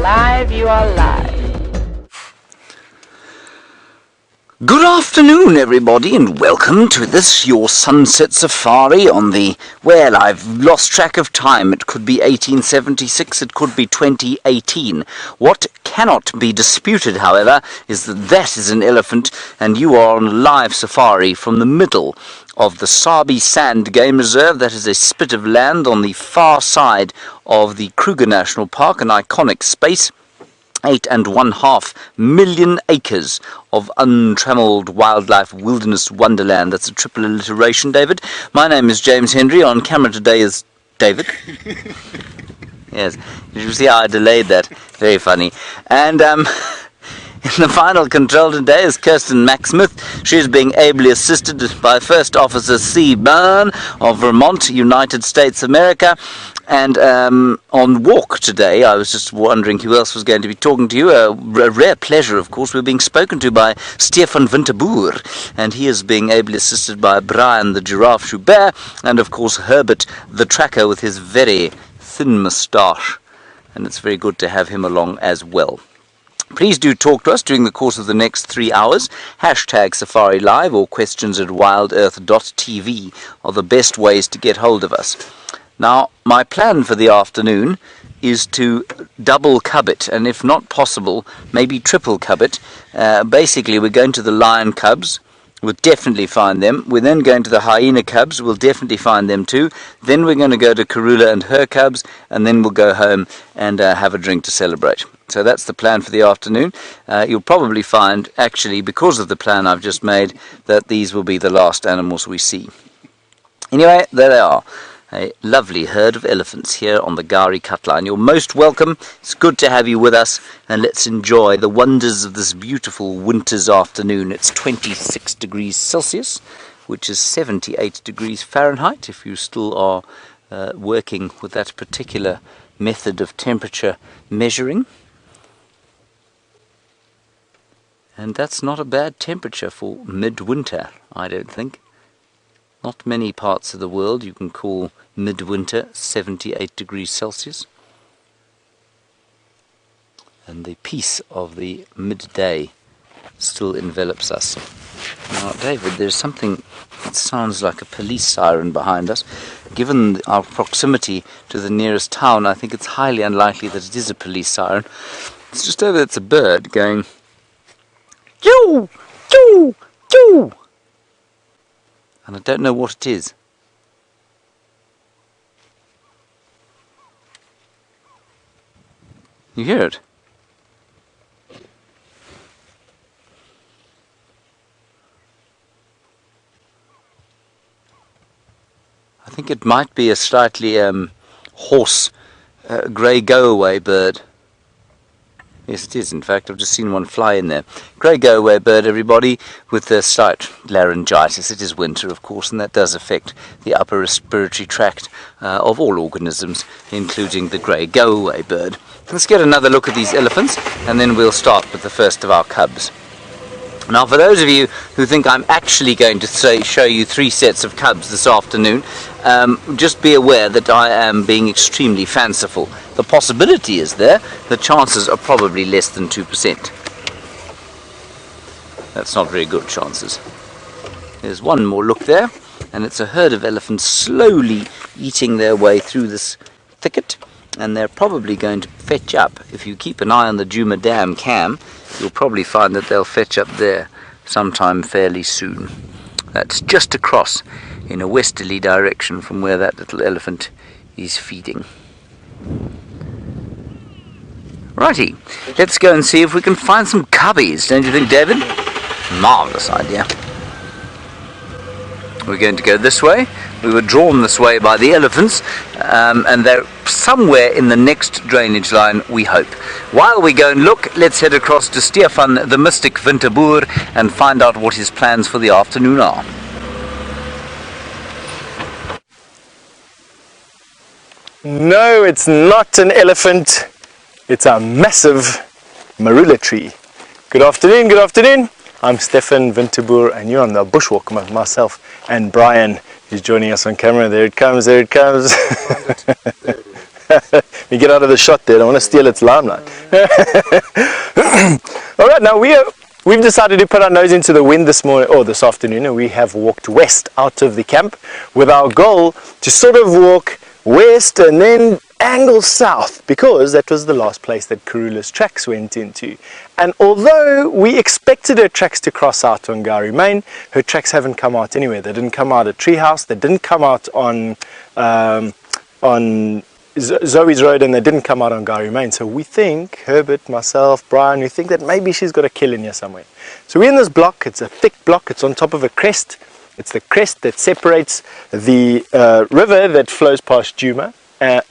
Live, you are live. Good afternoon, everybody, and welcome to this, your sunset safari on the, well, I've lost track of time. It could be 1876, it could be 2018. What cannot be disputed, however, is that that is an elephant, and you are on a live safari from the middle of the Sabi Sand Game Reserve. That is a spit of land on the far side of the Kruger National Park, an iconic space. 8.5 million acres of untrammeled wildlife wilderness wonderland. That's a triple alliteration, David. My name is James Hendry. On camera today is David. Yes, you see how I delayed that. Very funny. And in the final control today is Kirsten Macksmith. She is being ably assisted by First Officer C. Byrne of Vermont, United States of America. And on walk today, I was just wondering who else was going to be talking to you. A rare pleasure, of course. We're being spoken to by Stefan Winterboer, and he is being ably assisted by Brian the Giraffe Joubert, and of course Herbert the Tracker with his very thin moustache. And it's very good to have him along as well. Please do talk to us during the course of the next 3 hours. Hashtag Safari Live or questions at WildEarthTV are the best ways to get hold of us. Now, my plan for the afternoon is to double cub it, and if not possible, maybe triple cub it. Basically, we're going to the lion cubs. We'll definitely find them. We're then going to the hyena cubs. We'll definitely find them too. Then we're going to go to Karula and her cubs, and then we'll go home and have a drink to celebrate. So that's the plan for the afternoon. You'll probably find, actually, because of the plan I've just made, that these will be the last animals we see. Anyway, there they are. A lovely herd of elephants here on the Gari Cut Line. You're most welcome. It's good to have you with us, and let's enjoy the wonders of this beautiful winter's afternoon. It's 26 degrees Celsius, which is 78 degrees Fahrenheit, if you still are working with that particular method of temperature measuring. And that's not a bad temperature for midwinter, I don't think. Not many parts of the world you can call midwinter 78 degrees Celsius. And the peace of the midday still envelops us. Now, David, there's something that sounds like a police siren behind us. Given our proximity to the nearest town, I think it's highly unlikely that it is a police siren. It's just over there, it's a bird going, "Choo! Choo! Choo!" And I don't know what it is. You hear it? I think it might be a slightly hoarse, grey go-away bird. Yes, it is, in fact. I've just seen one fly in there. Grey go-away bird, everybody, with a slight laryngitis. It is winter, of course, and that does affect the upper respiratory tract of all organisms, including the grey go-away bird. Let's get another look at these elephants, and then we'll start with the first of our cubs. Now, for those of you who think I'm actually going to show you 3 sets of cubs this afternoon, just be aware that I am being extremely fanciful. The possibility is there, the chances are probably less than 2%. That's not very good chances. There's one more look there, and it's a herd of elephants slowly eating their way through this thicket, and they're probably going to fetch up. If you keep an eye on the Djuma Dam cam, you'll probably find that they'll fetch up there sometime fairly soon. That's just across in a westerly direction from where that little elephant is feeding. Righty, let's go and see if we can find some cubbies, don't you think, David? Marvellous idea. We're going to go this way. We were drawn this way by the elephants, and they're somewhere in the next drainage line, we hope. While we go and look, let's head across to Stefan the Mystic Winterboer and find out what his plans for the afternoon are. No, it's not an elephant. It's a massive marula tree. Good afternoon, good afternoon. I'm Stefan Winterboer, and you're on the bushwalk with myself and Brian, who's joining us on camera. There it comes, there it comes. me get out of the shot there. I don't want to steal its limelight. All right, now we've decided to put our nose into the wind this morning, or this afternoon, and we have walked west out of the camp with our goal to sort of walk west and then angle south, because that was the last place that Karula's tracks went into. And although we expected her tracks to cross out on Gowrie Main, her tracks haven't come out anywhere. They didn't come out at Treehouse, they didn't come out on Zoe's Road, and they didn't come out on Gowrie Main. So we think, Herbert, myself, Brian, we think that maybe she's got a kill in here somewhere. So we're in this block. It's a thick block. It's on top of a crest. It's the crest that separates the river that flows past Djuma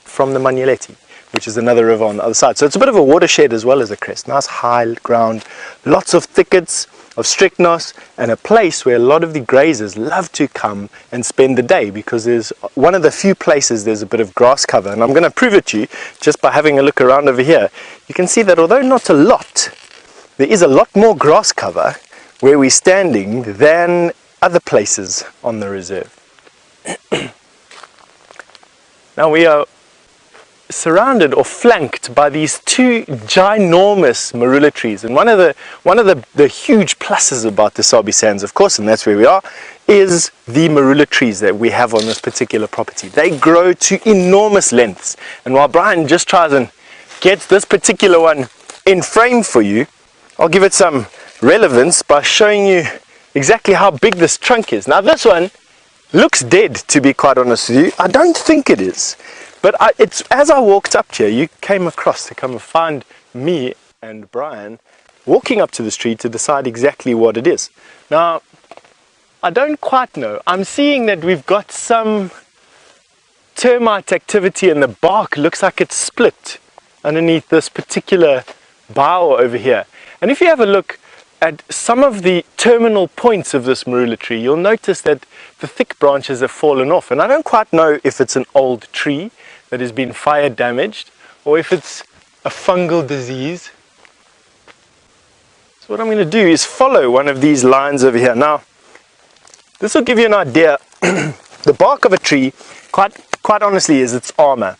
from the Manyeleti, which is another river on the other side. So it's a bit of a watershed as well as a crest. Nice high ground, lots of thickets of strychnos, and a place where a lot of the grazers love to come and spend the day, because there's one of the few places there's a bit of grass cover. And I'm going to prove it to you just by having a look around over here. You can see that although not a lot, there is a lot more grass cover where we're standing than other places on the reserve. Now we are surrounded or flanked by these two ginormous marula trees, and one of the huge pluses about the Sabi Sands, of course, and that's where we are, is the marula trees that we have on this particular property. They grow to enormous lengths, and while Brian just tries and gets this particular one in frame for you, I'll give it some relevance by showing you exactly how big this trunk is. Now this one looks dead, to be quite honest with you. I don't think it is. But it's as I walked up here, you came across to come and find me and Brian walking up to this tree to decide exactly what it is. Now, I don't quite know. I'm seeing that we've got some termite activity, and the bark looks like it's split underneath this particular bough over here. And if you have a look at some of the terminal points of this marula tree, you'll notice that the thick branches have fallen off. And I don't quite know if it's an old tree that has been fire damaged, or if it's a fungal disease. So what I'm going to do is follow one of these lines over here. Now, this will give you an idea. The bark of a tree, quite honestly, is its armor.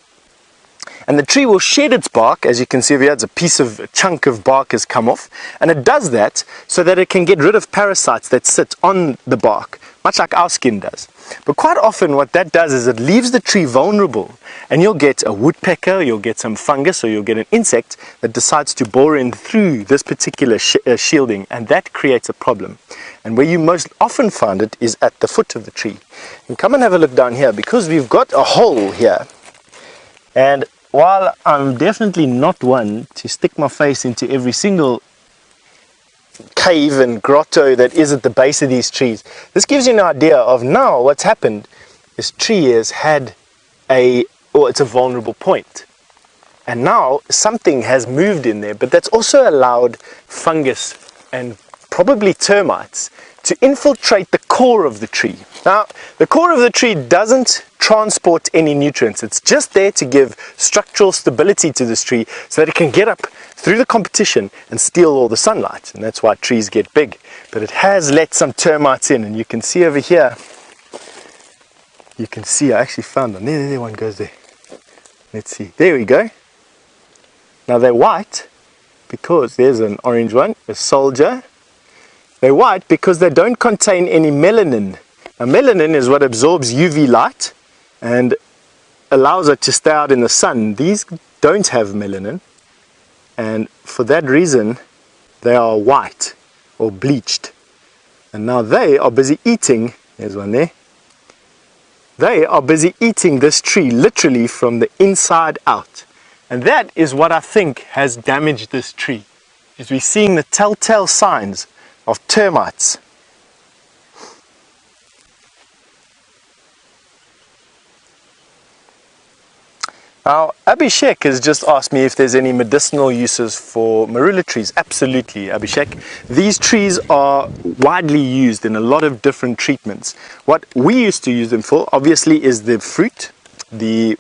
And the tree will shed its bark. As you can see over here, it's a chunk of bark has come off, and it does that so that it can get rid of parasites that sit on the bark, much like our skin does. But quite often what that does is it leaves the tree vulnerable, and you'll get a woodpecker, you'll get some fungus, or you'll get an insect that decides to bore in through this particular shielding, and that creates a problem. And where you most often find it is at the foot of the tree. And come and have a look down here, because we've got a hole here. And while I'm definitely not one to stick my face into every single cave and grotto that is at the base of these trees, this gives you an idea of now what's happened. This tree has had it's a vulnerable point, and now something has moved in there, but that's also allowed fungus and probably termites to infiltrate the core of the tree. Now, the core of the tree doesn't transport any nutrients. It's just there to give structural stability to this tree so that it can get up through the competition and steal all the sunlight. And that's why trees get big. But it has let some termites in, and you can see over here, you can see I actually found one. There one goes there. Let's see. There we go. Now they're white because there's an orange one, a soldier. They're white because they don't contain any melanin. Now, melanin is what absorbs UV light and allows it to stay out in the sun. These don't have melanin, and for that reason they are white or bleached. And now they are busy eating, there's one there, they are busy eating this tree literally from the inside out. And that is what I think has damaged this tree, is we're seeing the telltale signs of termites. Now, Abhishek has just asked me if there's any medicinal uses for marula trees. Absolutely, Abhishek. These trees are widely used in a lot of different treatments. What we used to use them for, obviously, is the fruit. The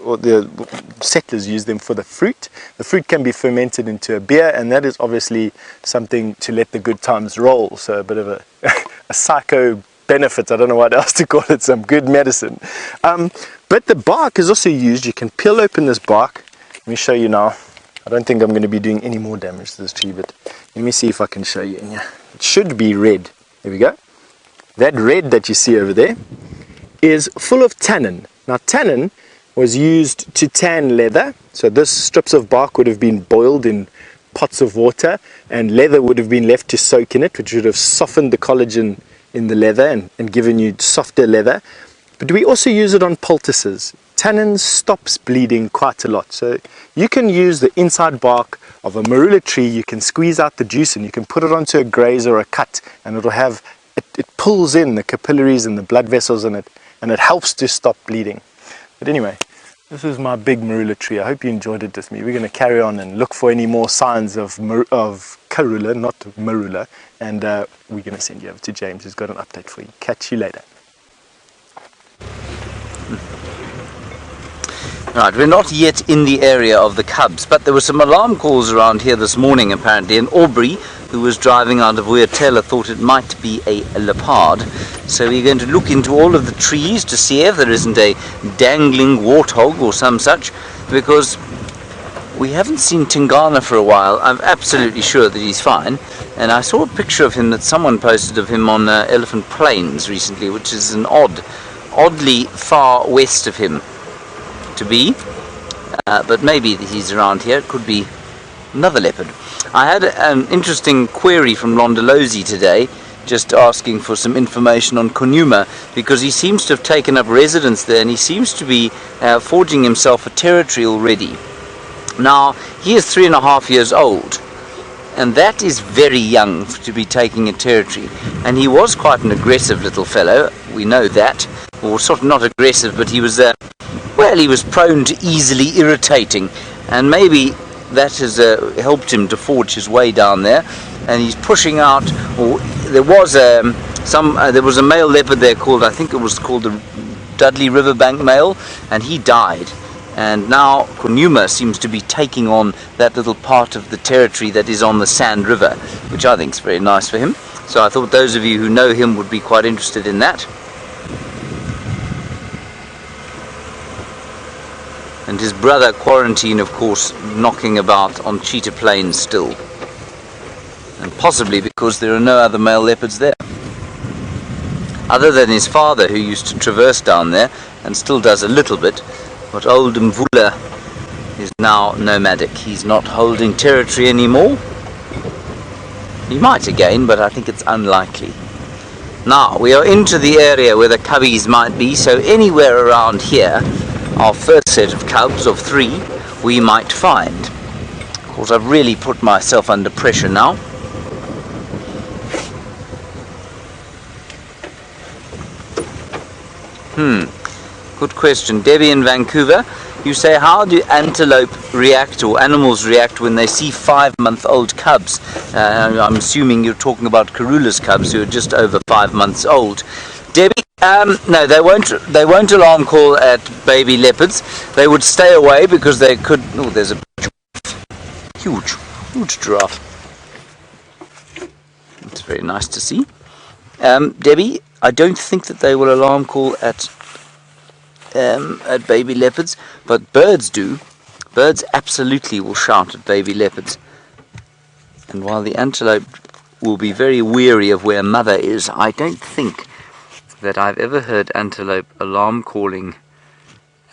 settlers use them for the fruit. The fruit can be fermented into a beer, and that is obviously something to let the good times roll. So a bit of a psycho benefit, I don't know what else to call it, some good medicine. But the bark is also used. You can peel open this bark, Let me show you now. I don't think I'm going to be doing any more damage to this tree, but let me see if I can show you in here. It should be red. There we go. That red that you see over there is full of tannin. Now tannin was used to tan leather. So this strips of bark would have been boiled in pots of water, and leather would have been left to soak in it, which would have softened the collagen in the leather and given you softer leather. But we also use it on poultices. Tannin stops bleeding quite a lot. So you can use the inside bark of a marula tree, you can squeeze out the juice and you can put it onto a graze or a cut, and it'll have, it pulls in the capillaries and the blood vessels in it, and it helps to stop bleeding. But anyway, this is my big marula tree. I hope you enjoyed it with me. We're going to carry on and look for any more signs of karula, not marula, and we're going to send you over to James, who's got an update for you. Catch you later. Right, we're not yet in the area of the cubs, but there were some alarm calls around here this morning apparently, and Aubrey, who was driving out of WildEarthTV, thought it might be a leopard. So we're going to look into all of the trees to see if there isn't a dangling warthog or some such, because we haven't seen Tingana for a while. I'm absolutely sure that he's fine, and I saw a picture of him that someone posted of him on Elephant Plains recently, which is an oddly far west of him to be, but maybe he's around here. It could be another leopard. I had an interesting query from Londolozi today, just asking for some information on Nkuhuma, because he seems to have taken up residence there and he seems to be forging himself a territory already. Now, he is 3.5 years old, and that is very young to be taking a territory, and he was quite an aggressive little fellow, we know that, or sort of not aggressive, but he was well, he was prone to easily irritating, and maybe that has helped him to forge his way down there. And he's pushing out. Or there was a male leopard there called, I think it was called the Dudley Riverbank male, and he died. And now Nkuhuma seems to be taking on that little part of the territory that is on the Sand River, which I think is very nice for him. So I thought those of you who know him would be quite interested in that. And his brother Quarantine, of course, knocking about on Cheetah Plains still. And possibly because there are no other male leopards there. Other than his father, who used to traverse down there, and still does a little bit. But old Mvula is now nomadic. He's not holding territory anymore. He might again, but I think it's unlikely. Now, we are into the area where the cubbies might be, so anywhere around here, our first set of cubs of 3 we might find. Of course, I've really put myself under pressure now. Good question. Debbie in Vancouver, you say, how do antelope react, or animals react, when they see 5-month-old cubs? I'm assuming you're talking about Karula's cubs, who are just over 5 months old. Debbie, no, they won't alarm call at baby leopards. They would stay away because they could. Oh, there's a huge giraffe. It's very nice to see. Debbie, I don't think that they will alarm call at baby leopards, but birds do. Birds absolutely will shout at baby leopards. And while the antelope will be very weary of where mother is, I don't think that I've ever heard antelope alarm calling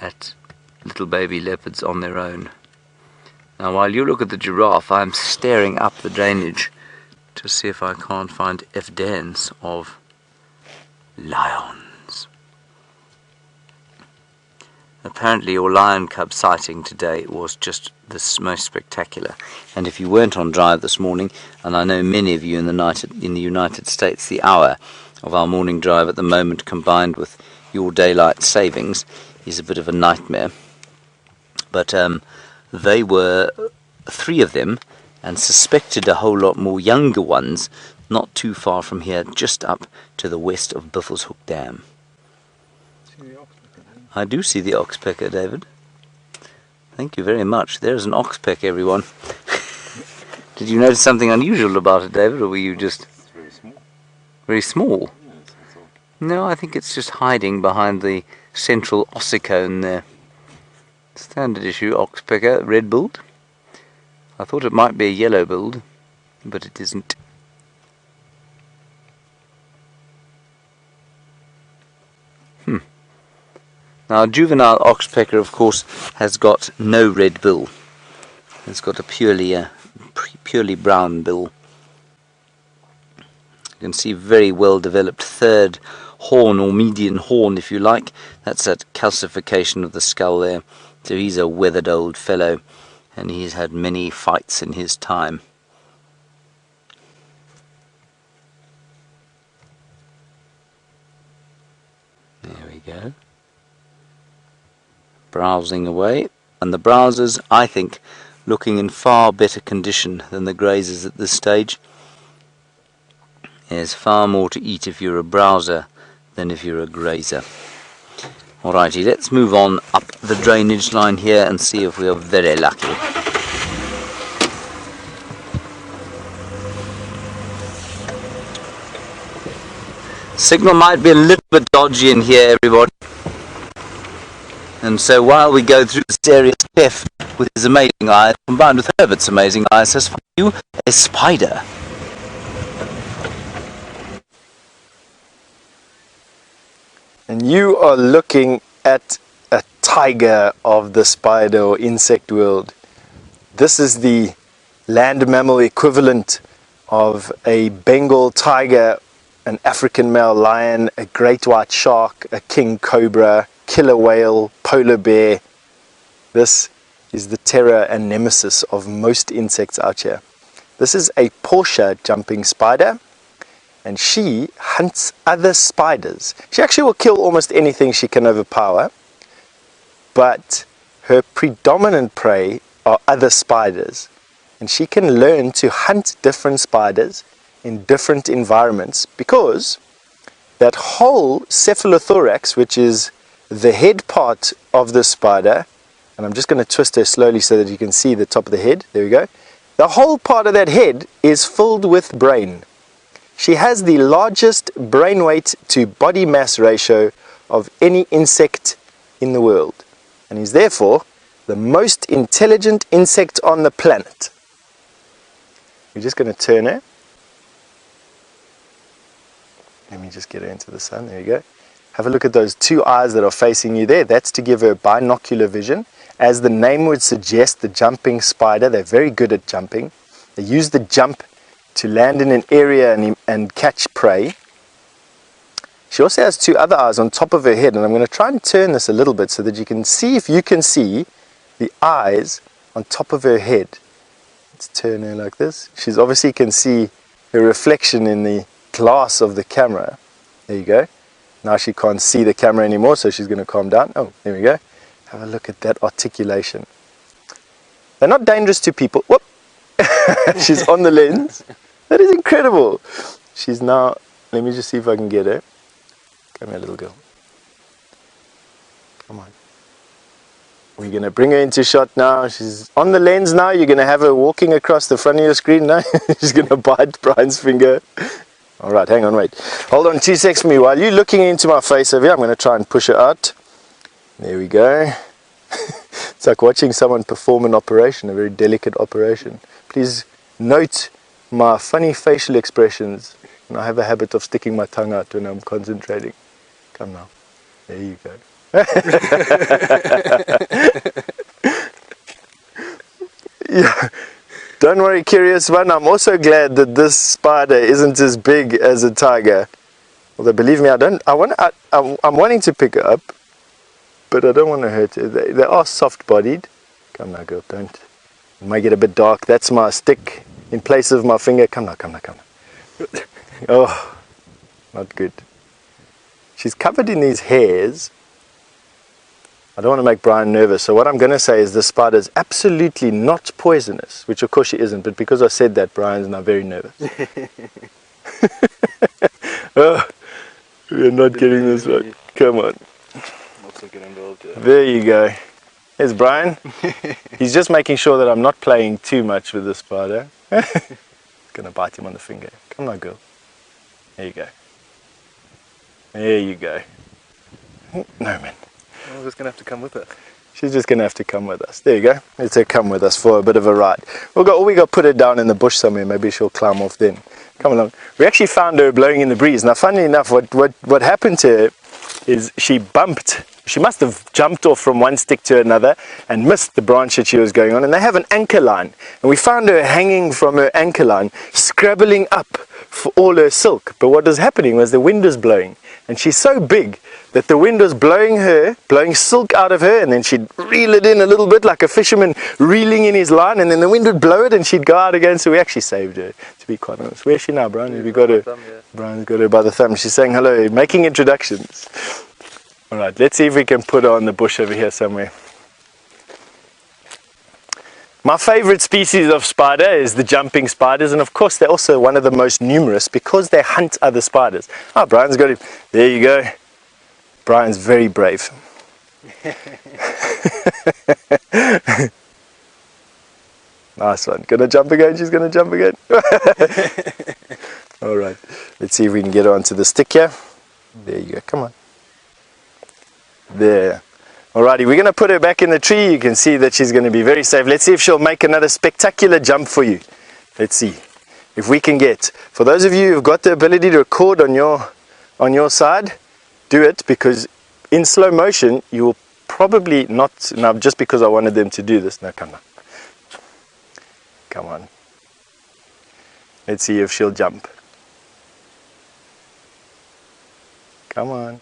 at little baby leopards on their own. Now, while you look at the giraffe, I'm staring up the drainage to see if I can't find evidence of lions. Apparently your lion cub sighting today was just the most spectacular. And if you weren't on drive this morning, and I know many of you in the United States, the hour of our morning drive at the moment, combined with your daylight savings, is a bit of a nightmare. But they were 3 of them, and suspected a whole lot more younger ones not too far from here, just up to the west of Buffelshoek Dam. I do see the oxpecker, David. Thank you very much. There's an oxpecker, everyone. Did you notice something unusual about it, David, or were you just... It's very small. Very small? Yeah, No, I think it's just hiding behind the central ossicone there. Standard issue oxpecker, red-billed. I thought it might be a yellow-billed, but it isn't. Now, a juvenile oxpecker, of course, has got no red bill. It's got a purely brown bill. You can see very well developed third horn, or median horn if you like. That's that calcification of the skull there. So he's a weathered old fellow, and he's had many fights in his time. There we go. Browsing away, and the browsers, I think, looking in far better condition than the grazers at this stage. There's far more to eat if you're a browser than if you're a grazer. Alrighty, let's move on up the drainage line here and see if we are very lucky. Signal might be a little bit dodgy in here, everybody. And so while we go through this area, Steph, with his amazing eyes, combined with Herbert's amazing eyes, has found you a spider. And you are looking at a tiger of the spider or insect world. This is the land mammal equivalent of a Bengal tiger, an African male lion, a great white shark, a king cobra, killer whale, polar bear. This is the terror and nemesis of most insects out here. This is a Portia jumping spider, and she hunts other spiders. She actually will kill almost anything she can overpower, but her predominant prey are other spiders, and she can learn to hunt different spiders in different environments, because that whole cephalothorax, which is the head part of the spider, and I'm just going to twist her slowly so that you can see the top of the head. There we go. The whole part of that head is filled with brain. She has the largest brain weight to body mass ratio of any insect in the world, and is therefore the most intelligent insect on the planet. We're just going to turn her. Let me just get her into the sun. There you go. Have a look at those two eyes that are facing you there. That's to give her binocular vision. As the name would suggest, the jumping spider, they're very good at jumping. They use the jump to land in an area and catch prey. She also has two other eyes on top of her head, and I'm going to try and turn this a little bit so that you can see, if you can see, the eyes on top of her head. Let's turn her like this. She's obviously can see her reflection in the glass of the camera. There you go. Now she can't see the camera anymore, so she's going to calm down. Oh, there we go. Have a look at that articulation. They're not dangerous to people. Whoop! She's on the lens. That is incredible. She's now, let me just see if I can get her. Come here, little girl. Come on. We're going to bring her into shot now. She's on the lens now. You're going to have her walking across the front of your screen now. She's going to bite Brian's finger. Alright, hang on, wait. Hold on 2 seconds for me. While you're looking into my face over here, I'm going to try and push her out. There we go. It's like watching someone perform an operation, a very delicate operation. Please note my funny facial expressions. And I have a habit of sticking my tongue out when I'm concentrating. Come now. There you go. Yeah. Don't worry, curious one. I'm also glad that this spider isn't as big as a tiger. Although, believe me, I'm wanting to pick her up, but I don't want to hurt her. They are soft-bodied. Come now, girl, don't. It might get a bit dark. That's my stick in place of my finger. Come now, come now, come now. Oh, not good. She's covered in these hairs. I don't want to make Brian nervous, so what I'm going to say is the spider is absolutely not poisonous, which of course she isn't, but because I said that, Brian's now very nervous. Oh, we're not getting this right. Come on. There you go. There's Brian. He's just making sure that I'm not playing too much with the spider. Going to bite him on the finger. Come on, girl. There you go. There you go. No, man. I was going to have to come with it. She's just going to have to come with us. There you go. Let's her come with us for a bit of a ride. We got to put her down in the bush somewhere. Maybe she'll climb off then. Come along. We actually found her blowing in the breeze. Now, funnily enough, what happened to her is she bumped. She must have jumped off from one stick to another and missed the branch that she was going on. And they have an anchor line. And we found her hanging from her anchor line, scrabbling up for all her silk. But what was happening was the wind was blowing. And she's so big that the wind was blowing silk out of her, and then she'd reel it in a little bit like a fisherman reeling in his line, and then the wind would blow it and she'd go out again. So we actually saved her, to be quite honest. Where is she now, Brian? We got her. Brian's got her by the thumb. She's saying hello, making introductions. All right, let's see if we can put her on the bush over here somewhere. My favorite species of spider is the jumping spiders, and of course they're also one of the most numerous because they hunt other spiders. Oh, Brian's got him. There you go. Brian's very brave. Nice one. Gonna jump again? She's gonna jump again. All right. Let's see if we can get her onto the stick here. There you go. Come on. There. Alrighty, we're going to put her back in the tree. You can see that she's going to be very safe. Let's see if she'll make another spectacular jump for you. Let's see if we can get. For those of you who've got the ability to record on your side, do it, because in slow motion you will probably not. Now, just because I wanted them to do this. No, come on. Come on. Let's see if she'll jump. Come on.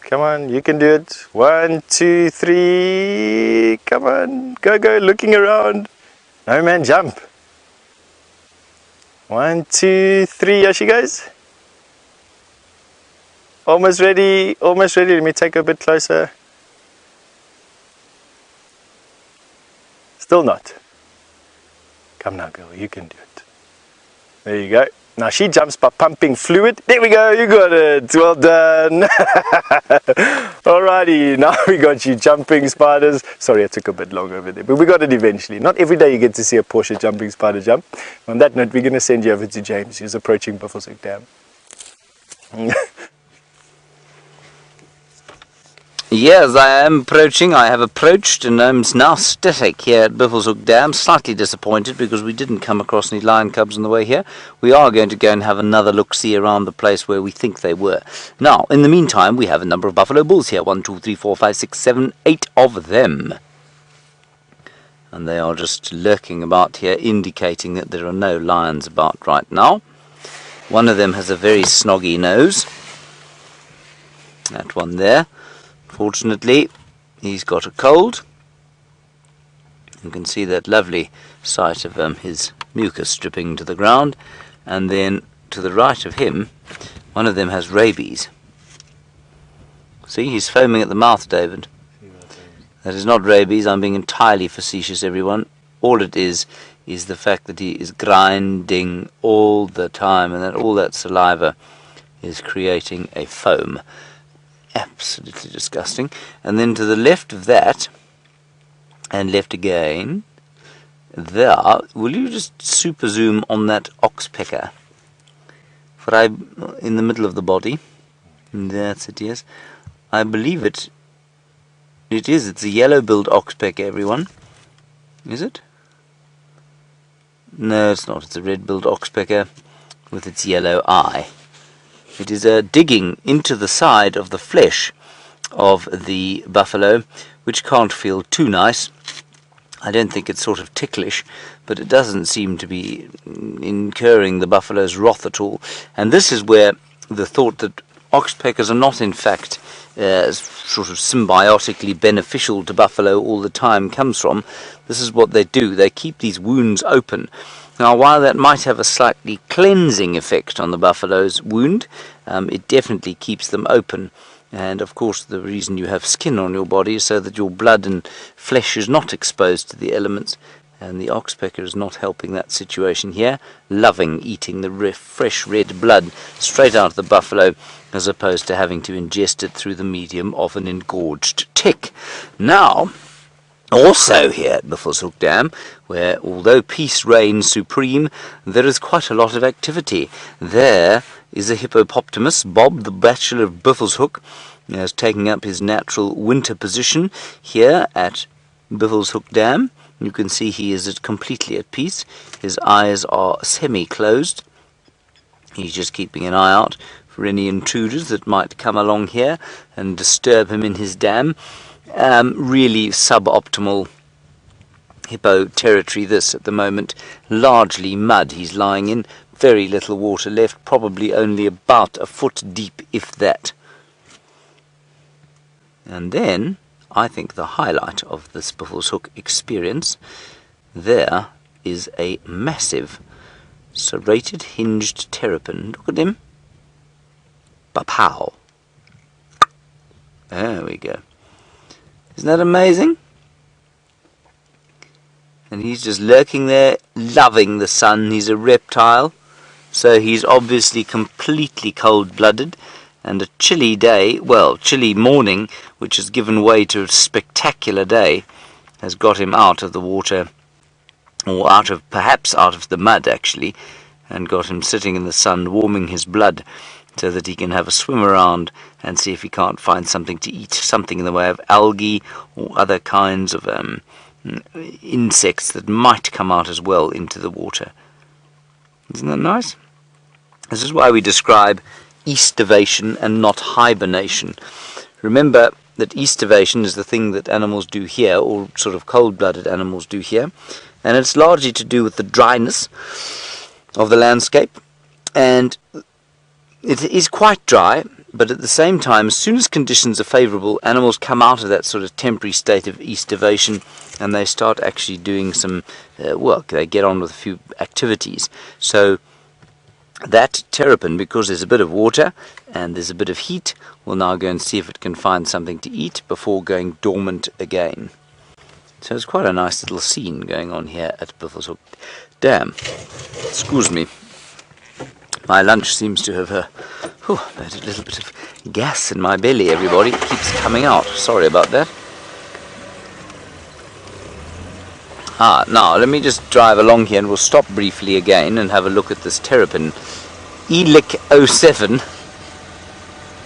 Come on, you can do it. 1, 2, 3. Come on, go, looking around. No, man, jump. 1, 2, 3. Here she goes. Almost ready, almost ready. Let me take her a bit closer. Still not. Come now, girl, you can do it. There you go. Now she jumps by pumping fluid. There we go, you got it. Well done. Alrighty, now we got you jumping spiders. Sorry, it took a bit long over there, but we got it eventually. Not every day you get to see a Porsche jumping spider jump. On that note, we're going to send you over to James, who's approaching Buffelshoek Dam. Yes, I am approaching. I have approached, and I'm now static here at Buffelshoek Dam. Slightly disappointed because we didn't come across any lion cubs on the way here. We are going to go and have another look-see around the place where we think they were. Now, in the meantime, we have a number of buffalo bulls here. 1, 2, 3, 4, 5, 6, 7, 8 of them. And they are just lurking about here, indicating that there are no lions about right now. One of them has a very snoggy nose. That one there. Fortunately, he's got a cold. You can see that lovely sight of his mucus dripping to the ground. And then to the right of him, one of them has rabies. See, he's foaming at the mouth, David. That is not rabies. I'm being entirely facetious, everyone. All it is the fact that he is grinding all the time, and that all that saliva is creating a foam. Absolutely disgusting. And then to the left of that, and left again, there, will you just super zoom on that oxpecker? For in the middle of the body. That's it, yes. I believe it. It is. It's a yellow-billed oxpecker, everyone. Is it? No, it's not. It's a red-billed oxpecker with its yellow eye. It is digging into the side of the flesh of the buffalo, which can't feel too nice. I don't think it's sort of ticklish, but it doesn't seem to be incurring the buffalo's wrath at all. And this is where the thought that oxpeckers are not, in fact, sort of symbiotically beneficial to buffalo all the time comes from. This is what they do. They keep these wounds open. Now, while that might have a slightly cleansing effect on the buffalo's wound, it definitely keeps them open. And, of course, the reason you have skin on your body is so that your blood and flesh is not exposed to the elements. And the oxpecker is not helping that situation here, loving eating the fresh red blood straight out of the buffalo, as opposed to having to ingest it through the medium of an engorged tick. Now, also here at Buffelshoek Dam, where although peace reigns supreme, there is quite a lot of activity. There is a hippopotamus. Bob, the bachelor of Biffleshoek, is taking up his natural winter position here at Biffleshoek Dam. You can see he is completely at peace. His eyes are semi-closed. He's just keeping an eye out for any intruders that might come along here and disturb him in his dam. Really suboptimal hippo territory this at the moment. Largely mud he's lying in. Very little water left. Probably only about a foot deep, if that. And then, I think the highlight of this Biffleshoek experience, there is a massive serrated hinged terrapin. Look at him. Ba-pow. There we go. Isn't that amazing? And he's just lurking there, loving the sun. He's a reptile, so he's obviously completely cold-blooded. And a chilly day, well, chilly morning, which has given way to a spectacular day, has got him out of the water, or perhaps out of the mud actually, and got him sitting in the sun warming his blood so that he can have a swim around and see if he can't find something to eat, something in the way of algae or other kinds of insects that might come out as well into the water. Isn't that nice? This is why we describe estivation and not hibernation. Remember that estivation is the thing that animals do here, or sort of cold-blooded animals do here, and it's largely to do with the dryness of the landscape, and it is quite dry, but at the same time, as soon as conditions are favourable, animals come out of that sort of temporary state of estivation and they start actually doing some work. They get on with a few activities. So that terrapin, because there's a bit of water and there's a bit of heat, will now go and see if it can find something to eat before going dormant again. So it's quite a nice little scene going on here at Biffleshoek Dam. Excuse me. My lunch seems to have made a little bit of gas in my belly, everybody. It keeps coming out. Sorry about that. Now, let me just drive along here and we'll stop briefly again and have a look at this terrapin. Elic 07. Is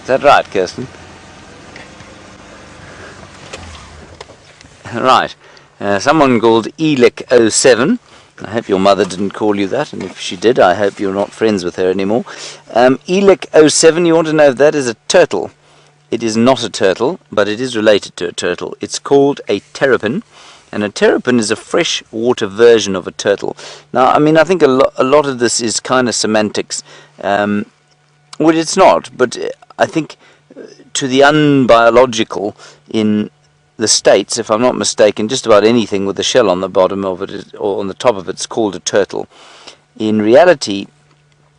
that right, Kirsten? Right. Someone called Elic 07. I hope your mother didn't call you that, and if she did, I hope you're not friends with her anymore. Elic 07, you want to know if that is a turtle. It is not a turtle, but it is related to a turtle. It's called a terrapin, and a terrapin is a freshwater version of a turtle. Now, I mean, I think a lot of this is kind of semantics. Well, it's not, but I think to the unbiological in the States, if I'm not mistaken, just about anything with a shell on the bottom of it or on the top of it's called a turtle. In reality,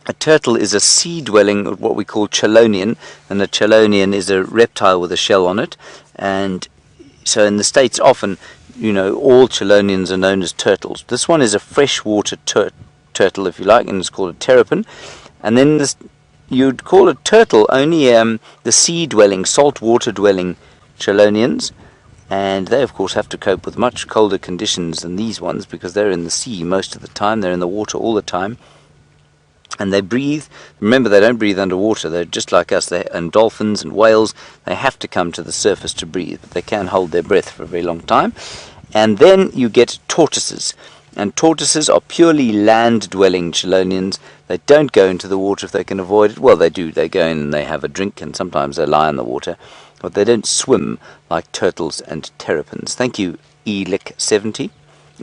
a turtle is a sea-dwelling, what we call chelonian, and a chelonian is a reptile with a shell on it. And so in the States, often, you know, all chelonians are known as turtles. This one is a freshwater turtle, if you like, and it's called a terrapin. And then you'd call a turtle only the sea-dwelling, salt-water-dwelling chelonians. And they, of course, have to cope with much colder conditions than these ones because they're in the sea most of the time. They're in the water all the time. And they breathe. Remember, they don't breathe underwater. They're just like us. And dolphins and whales, they have to come to the surface to breathe. But they can hold their breath for a very long time. And then you get tortoises. And tortoises are purely land-dwelling chelonians. They don't go into the water if they can avoid it. Well, they do. They go in and they have a drink, and sometimes they lie in the water. But they don't swim like turtles and terrapins. Thank you, Elic 70,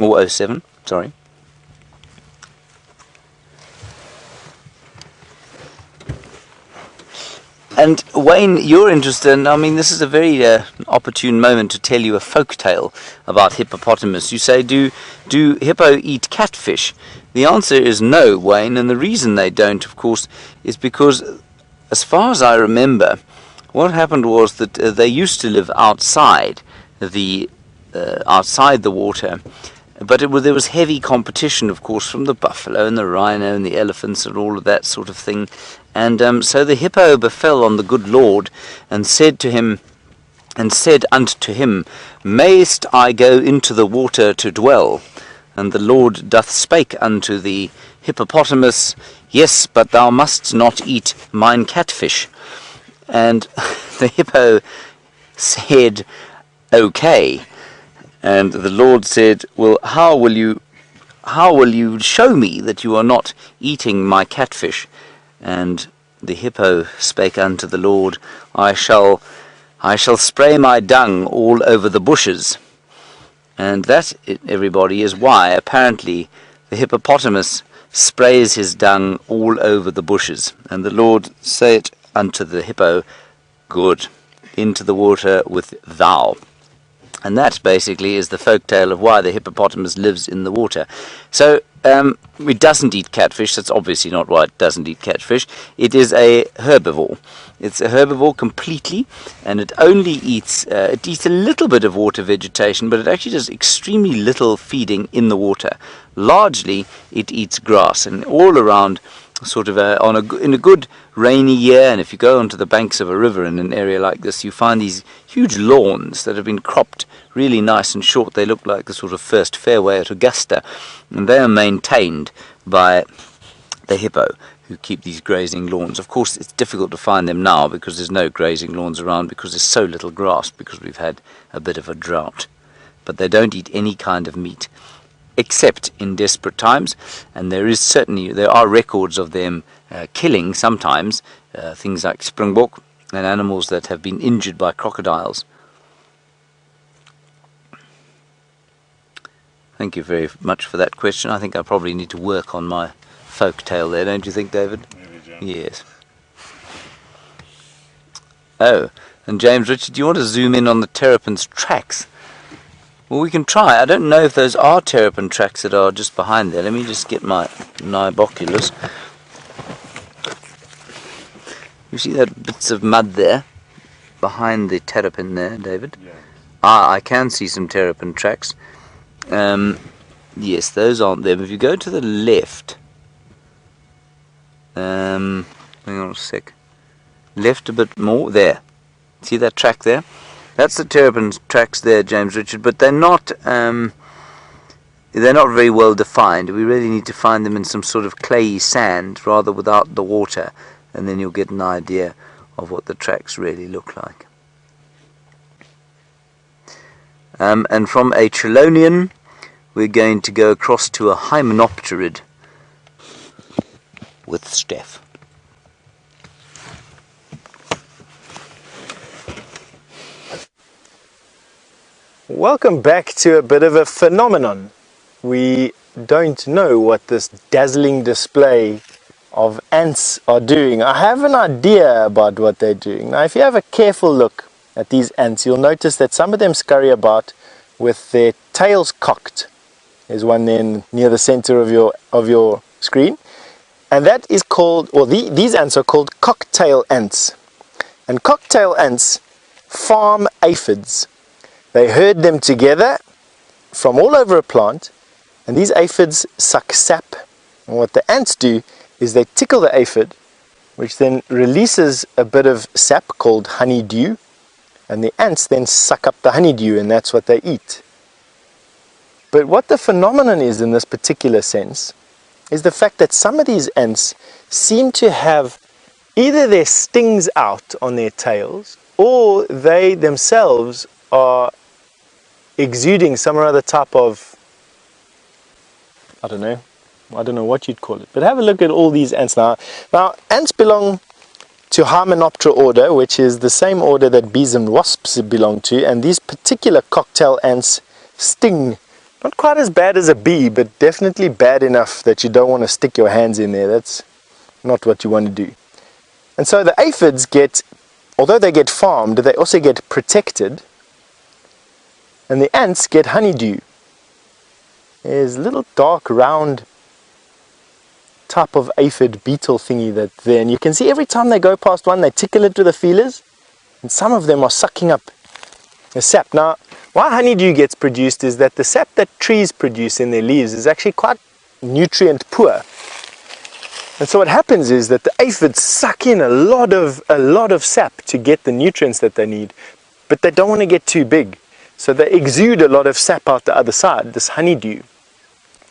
or 07, sorry. And Wayne, you're interested, and I mean, this is a very opportune moment to tell you a folk tale about hippopotamus. You say, do hippo eat catfish? The answer is no, Wayne, and the reason they don't, of course, is because, as far as I remember, what happened was that they used to live outside the water, but there was heavy competition, of course, from the buffalo and the rhino and the elephants and all of that sort of thing. And so the hippo befell on the good Lord and said unto him, Mayst I go into the water to dwell? And the Lord doth spake unto the hippopotamus, "Yes, but thou must not eat mine catfish." And the hippo said, "Okay." And the Lord said, "Well, how will you show me that you are not eating my catfish?" And the hippo spake unto the Lord, I shall spray my dung all over the bushes." And that, everybody, is why apparently the hippopotamus sprays his dung all over the bushes. And the Lord said unto the hippo, "Good, into the water with thou." And that basically is the folk tale of why the hippopotamus lives in the water. So it doesn't eat catfish. That's obviously not why it doesn't eat catfish. It is a herbivore. It's a herbivore completely, and it only eats a little bit of water vegetation, but it actually does extremely little feeding in the water. Largely, it eats grass, and all around, sort of in a good rainy year, and if you go onto the banks of a river in an area like this, you find these huge lawns that have been cropped really nice and short. They look like the sort of first fairway at Augusta, and they are maintained by the hippo, who keep these grazing lawns. Of course, it's difficult to find them now because there's no grazing lawns around, because there's so little grass, because we've had a bit of a drought. But they don't eat any kind of meat, except in desperate times, and there are records of them killing sometimes things like springbok and animals that have been injured by crocodiles. Thank you very much for that question. I think I probably need to work on my folk tale there, don't you think, David? Maybe, John. Yes. Oh, and James Richard, do you want to zoom in on the terrapin's tracks? Well, we can try. I don't know if those are terrapin tracks that are just behind there. Let me just get my binoculars. You see that bits of mud there behind the terrapin there, David? Yeah. I can see some terrapin tracks. Yes, those aren't there. But if you go to the left, hang on a sec. Left a bit more. There. See that track there? That's the terrapin tracks there, James Richard, but they're not very well defined. We really need to find them in some sort of clayey sand, rather without the water, and then you'll get an idea of what the tracks really look like. And from a Chelonian, we're going to go across to a Hymenopterid with Steph. Welcome back to a bit of a phenomenon. We don't know what this dazzling display of ants are doing. I have an idea about what they're doing. Now, if you have a careful look at these ants, you'll notice that some of them scurry about with their tails cocked. There's one there near the center of your screen, and that is called, or these ants are called cocktail ants. And cocktail ants farm aphids. They herd them together from all over a plant, and these aphids suck sap. And what the ants do is they tickle the aphid, which then releases a bit of sap called honeydew, and the ants then suck up the honeydew, and that's what they eat. But what the phenomenon is in this particular sense is the fact that some of these ants seem to have either their stings out on their tails, or they themselves are exuding some other type of, I don't know what you'd call it. But have a look at all these ants now. Now, ants belong to Hymenoptera order, which is the same order that bees and wasps belong to, and these particular cocktail ants sting. Not quite as bad as a bee, but definitely bad enough that you don't want to stick your hands in there. That's not what you want to do. And so the aphids although they get farmed, they also get protected, and the ants get honeydew. There's a little dark round type of aphid beetle thingy that's there, and you can see every time they go past one, they tickle it with the feelers, and some of them are sucking up the sap. Now, why honeydew gets produced is that the sap that trees produce in their leaves is actually quite nutrient poor. And so what happens is that the aphids suck in a lot of sap to get the nutrients that they need, but they don't want to get too big. So they exude a lot of sap out the other side, this honeydew.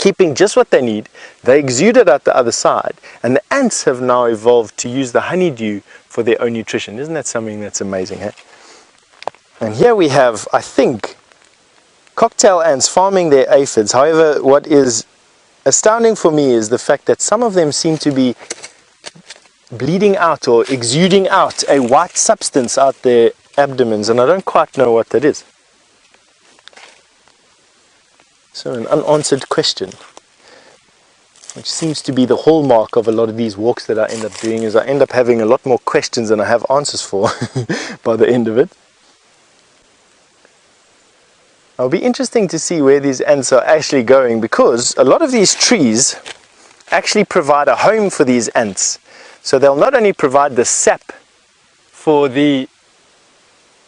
keeping just what they need. They exude it out the other side, and the ants have now evolved to use the honeydew for their own nutrition. Isn't that something that's amazing, eh? And here we have, I think, cocktail ants farming their aphids. However, what is astounding for me is the fact that some of them seem to be bleeding out or exuding out a white substance out their abdomens, and I don't quite know what that is. So an unanswered question, which seems to be the hallmark of a lot of these walks that I end up doing, is I end up having a lot more questions than I have answers for by the end of it. It'll be interesting to see where these ants are actually going, because a lot of these trees actually provide a home for these ants. So they'll not only provide the sap for the,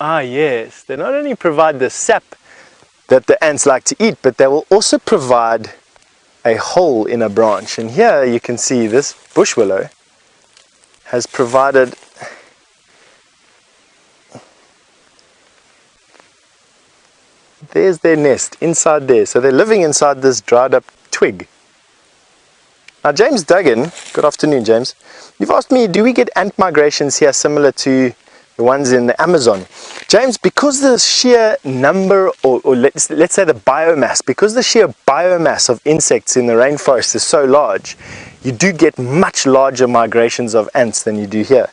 they not only provide the sap that the ants like to eat, but they will also provide a hole in a branch. And here you can see this bush willow has provided there's their nest inside there. So they're living inside this dried up twig. Now James Duggan, good afternoon James, you've asked me, do we get ant migrations here similar to the ones in the Amazon? James, because the sheer number, or let's say the biomass, because the sheer biomass of insects in the rainforest is so large, you do get much larger migrations of ants than you do here.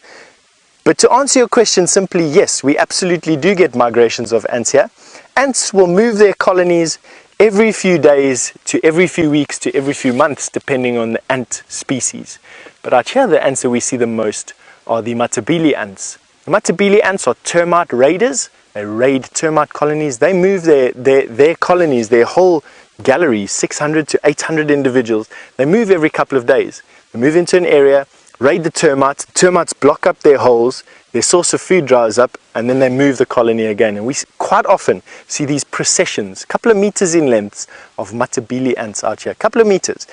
But to answer your question simply, yes, we absolutely do get migrations of ants here. Ants will move their colonies every few days to every few weeks to every few months, depending on the ant species. But out here, the ants that we see the most are the Matabele ants. The Matabele ants are termite raiders. They raid termite colonies. They move their colonies, their whole gallery, 600 to 800 individuals. They move every couple of days. They move into an area, raid the termites. The termites block up their holes. Their source of food dries up, and then they move the colony again. And we quite often see these processions, a couple of meters in length, of Matabele ants out here, a couple of meters.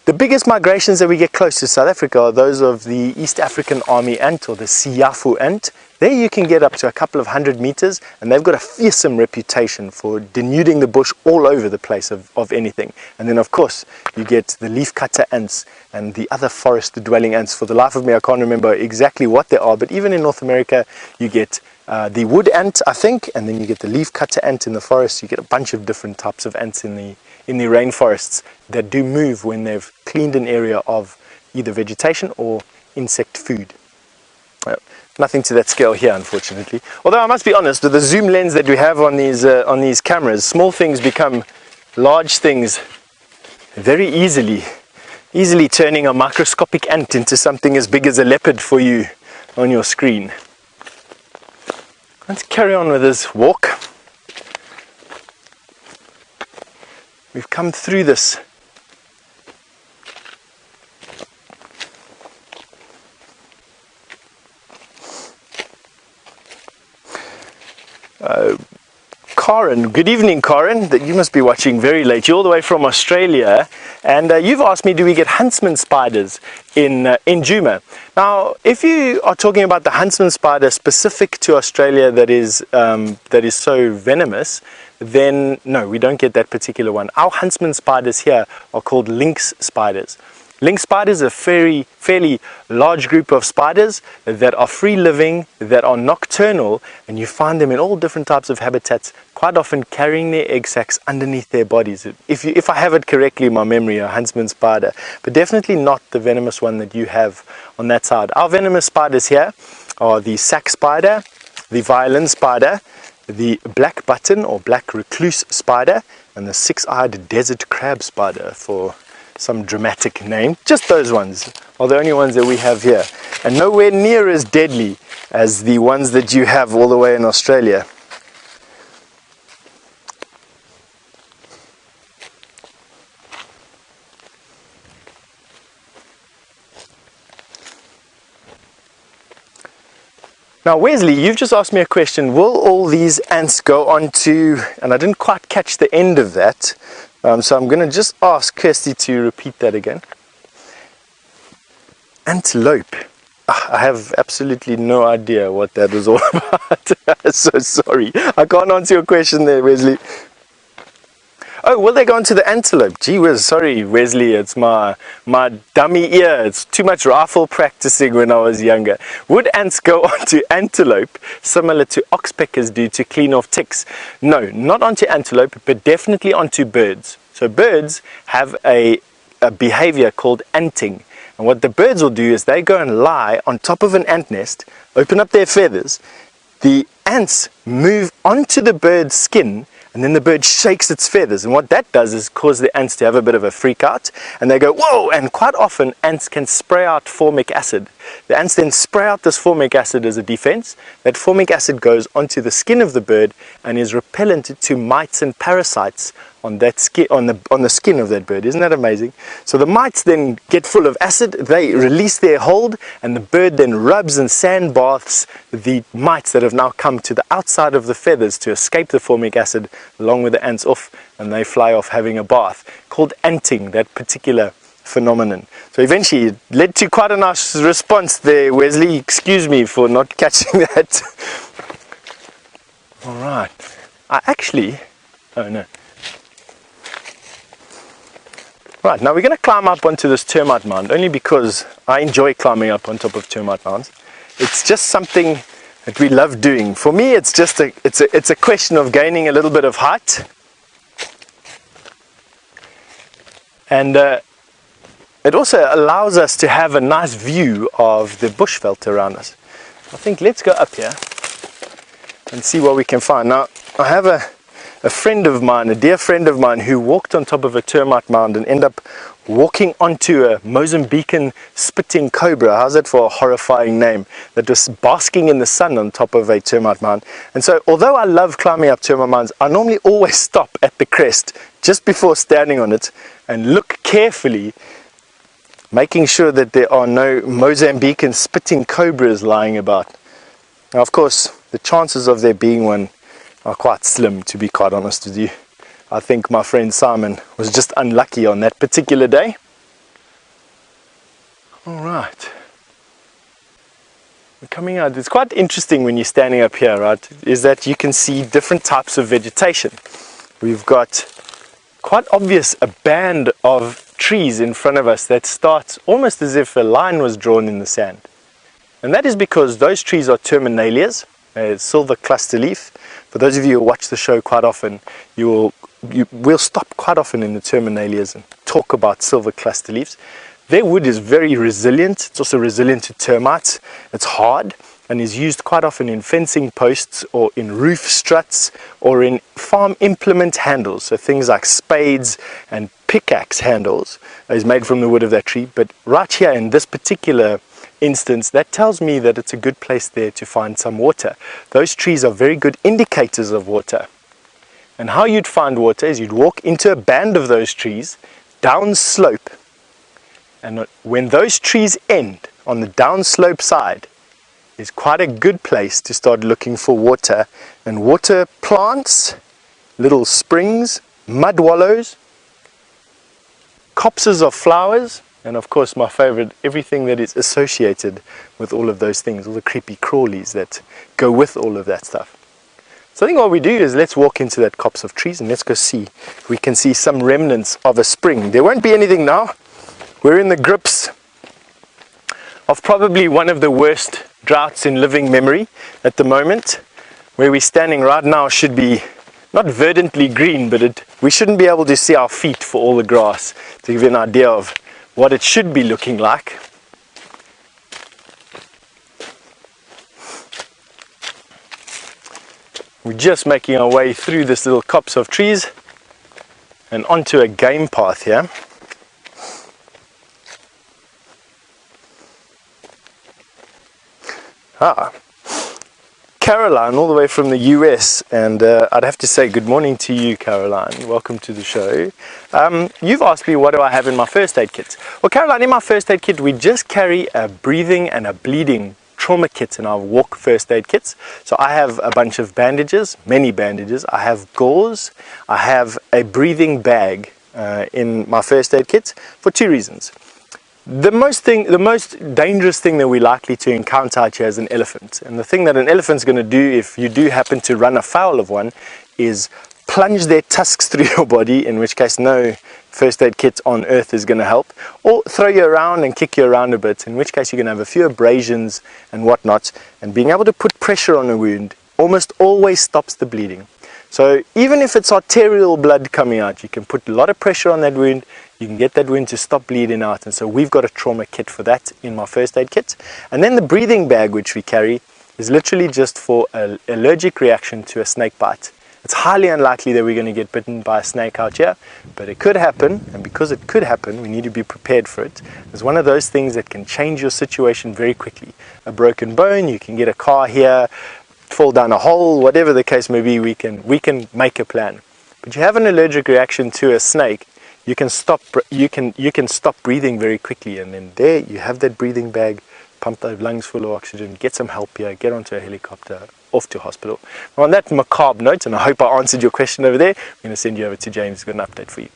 The biggest migrations that we get close to South Africa are those of the East African army ant, or the Siafu ant. There you can get up to a couple of 100 meters, and they've got a fearsome reputation for denuding the bush all over the place of anything. And then of course you get the leafcutter ants and the other forest dwelling ants. For the life of me I can't remember exactly what they are, but even in North America you get the wood ant, I think, and then you get the leafcutter ant in the forest. You get a bunch of different types of ants in the rainforests that do move when they've cleaned an area of either vegetation or insect food. Nothing to that scale here, unfortunately. Although I must be honest, with the zoom lens that we have on these cameras, small things become large things very easily turning a microscopic ant into something as big as a leopard for you on your screen. Let's carry on with this walk. We've come through this Karen, good evening Karen, that you must be watching very late. You're all the way from Australia, and you've asked me, do we get huntsman spiders in Djuma? Now, if you are talking about the huntsman spider specific to Australia that is so venomous, then no, we don't get that particular one. Our huntsman spiders here are called lynx spiders. Lynx spiders are a fairly large group of spiders that are free living, that are nocturnal, and you find them in all different types of habitats, quite often carrying their egg sacs underneath their bodies. If I have it correctly in my memory, a huntsman spider, but definitely not the venomous one that you have on that side. Our venomous spiders here are the sac spider, the violin spider, the black button or black recluse spider, and the six-eyed desert crab spider, for some dramatic name. Just those ones are the only ones that we have here, and nowhere near as deadly as the ones that you have all the way in Australia. Now Wesley, you've just asked me a question. Will all these ants go on to, and I didn't quite catch the end of that, so I'm going to just ask Kirsty to repeat that again. Antelope. I have absolutely no idea what that was all about. So sorry. I can't answer your question there, Wesley. Oh, will they go onto the antelope? Gee whiz, sorry Wesley, it's my dummy ear. It's too much rifle practicing when I was younger. Would ants go onto antelope similar to oxpeckers do to clean off ticks? No, not onto antelope, but definitely onto birds. So birds have a behavior called anting. And what the birds will do is they go and lie on top of an ant nest, open up their feathers, the ants move onto the bird's skin, and then the bird shakes its feathers. And what that does is cause the ants to have a bit of a freak out, and they go, whoa! And quite often ants can spray out formic acid. The ants then spray out this formic acid as a defense. That formic acid goes onto the skin of the bird and is repellent to mites and parasites on that skin, on the skin of that bird. Isn't that amazing? So the mites then get full of acid, they release their hold, and the bird then rubs and sand baths the mites that have now come to the outside of the feathers to escape the formic acid along with the ants off, and they fly off having a bath. Called anting, that particular phenomenon. So eventually it led to quite a nice response there, Wesley. Excuse me for not catching that. All right. Oh no. Right, now we're going to climb up onto this termite mound, only because I enjoy climbing up on top of termite mounds. It's just something that we love doing. For me, it's just it's a question of gaining a little bit of height. And it also allows us to have a nice view of the bushveld around us. I think let's go up here and see what we can find. Now, I have a friend of mine, a dear friend of mine, who walked on top of a termite mound and ended up walking onto a Mozambican spitting cobra. How's that for a horrifying name? That was basking in the sun on top of a termite mound. And so, although I love climbing up termite mounds, I normally always stop at the crest just before standing on it and look carefully, making sure that there are no Mozambican spitting cobras lying about. Now, of course, the chances of there being one are quite slim, to be quite honest with you. I think my friend Simon was just unlucky on that particular day. All right. We're coming out. It's quite interesting when you're standing up here, right, is that you can see different types of vegetation. We've got quite obvious a band of trees in front of us that starts almost as if a line was drawn in the sand. And that is because those trees are terminalias, silver cluster leaf. For those of you who watch the show quite often, we'll stop quite often in the terminalias and talk about silver cluster leaves. Their wood is very resilient. It's also resilient to termites. It's hard and is used quite often in fencing posts or in roof struts or in farm implement handles. So things like spades and pickaxe handles is made from the wood of that tree. But right here in this particular instance, that tells me that it's a good place there to find some water. Those trees are very good indicators of water. And how you'd find water is you'd walk into a band of those trees down slope, and when those trees end on the downslope side is quite a good place to start looking for water. And water plants, little springs, mud wallows, copses of flowers, and of course my favorite, everything that is associated with all of those things, all the creepy crawlies that go with all of that stuff. So I think what we do is let's walk into that copse of trees and let's go see if we can see some remnants of a spring. There won't be anything now. We're in the grips of probably one of the worst droughts in living memory at the moment. Where we're standing right now should be not verdantly green, but we shouldn't be able to see our feet for all the grass, to give you an idea of what it should be looking like. We're just making our way through this little copse of trees and onto a game path here. Caroline, all the way from the US, and I'd have to say good morning to you, Caroline. Welcome to the show. You've asked me what do I have in my first aid kit. Well, Caroline, in my first aid kit we just carry a breathing and a bleeding trauma kit in our walk first aid kits. So I have a bunch of bandages, many bandages. I have gauze. I have a breathing bag in my first aid kit for two reasons. The most dangerous thing that we're likely to encounter out here is an elephant. And the thing that an elephant's going to do if you do happen to run afoul of one is plunge their tusks through your body, in which case no first aid kit on earth is going to help, or throw you around and kick you around a bit, in which case you're going to have a few abrasions and whatnot, and being able to put pressure on a wound almost always stops the bleeding. So even if it's arterial blood coming out, you can put a lot of pressure on that wound, you can get that wound to stop bleeding out. And so we've got a trauma kit for that in my first aid kit. And then the breathing bag which we carry is literally just for an allergic reaction to a snake bite. It's highly unlikely that we're going to get bitten by a snake out here, but it could happen, and because it could happen, we need to be prepared for it. It's one of those things that can change your situation very quickly. A broken bone, you can get a car here, fall down a hole, whatever the case may be, we can make a plan. But you have an allergic reaction to a snake, you can stop breathing very quickly, and then there you have that breathing bag, pump those lungs full of oxygen, get some help here, get onto a helicopter, off to hospital. Now, on that macabre note, and I hope I answered your question over there, I'm going to send you over to James, who's got an update for you.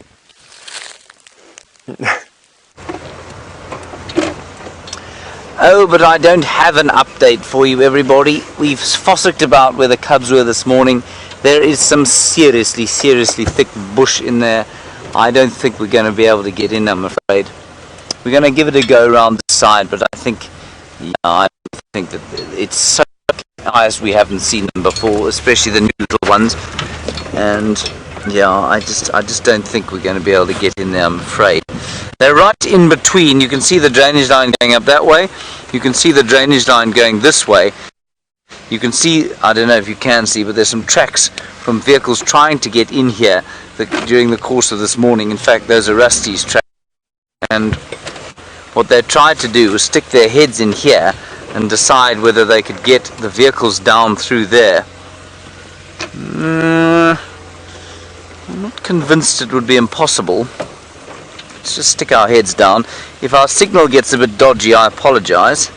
Oh, but I don't have an update for you, everybody. We've fossicked about where the cubs were this morning. There is some seriously thick bush in there. I don't think we're going to be able to get in, I'm afraid. We're going to give it a go around the side, but I think that it's so as we haven't seen them before, especially the new little ones. And yeah, I just don't think we're going to be able to get in there, I'm afraid. They're right in between. You can see the drainage line going up that way. You can see the drainage line going this way. You can see, I don't know if you can see, but there's some tracks from vehicles trying to get in here during the course of this morning. In fact, those are Rusty's tracks. And what they tried to do was stick their heads in here and decide whether they could get the vehicles down through there. I'm not convinced it would be impossible. Let's just stick our heads down. If our signal gets a bit dodgy, I apologize.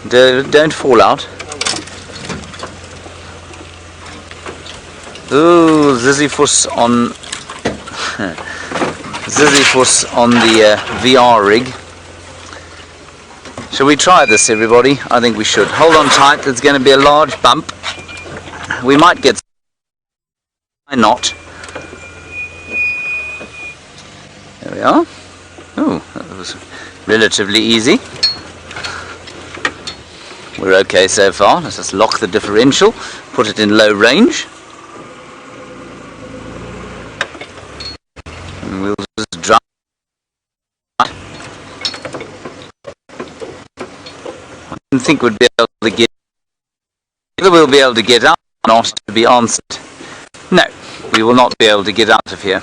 Don't fall out. Ooh, Ziziphus on the VR rig. Shall we try this, everybody? I think we should. Hold on tight, there's going to be a large bump. We might get... Why not? There we are. Oh, that was relatively easy. We're okay so far. Let's just lock the differential, put it in low range. And we'll just drive. I didn't think we'd be able to get... Whether we'll be able to get out or not to be answered. No, we will not be able to get out of here.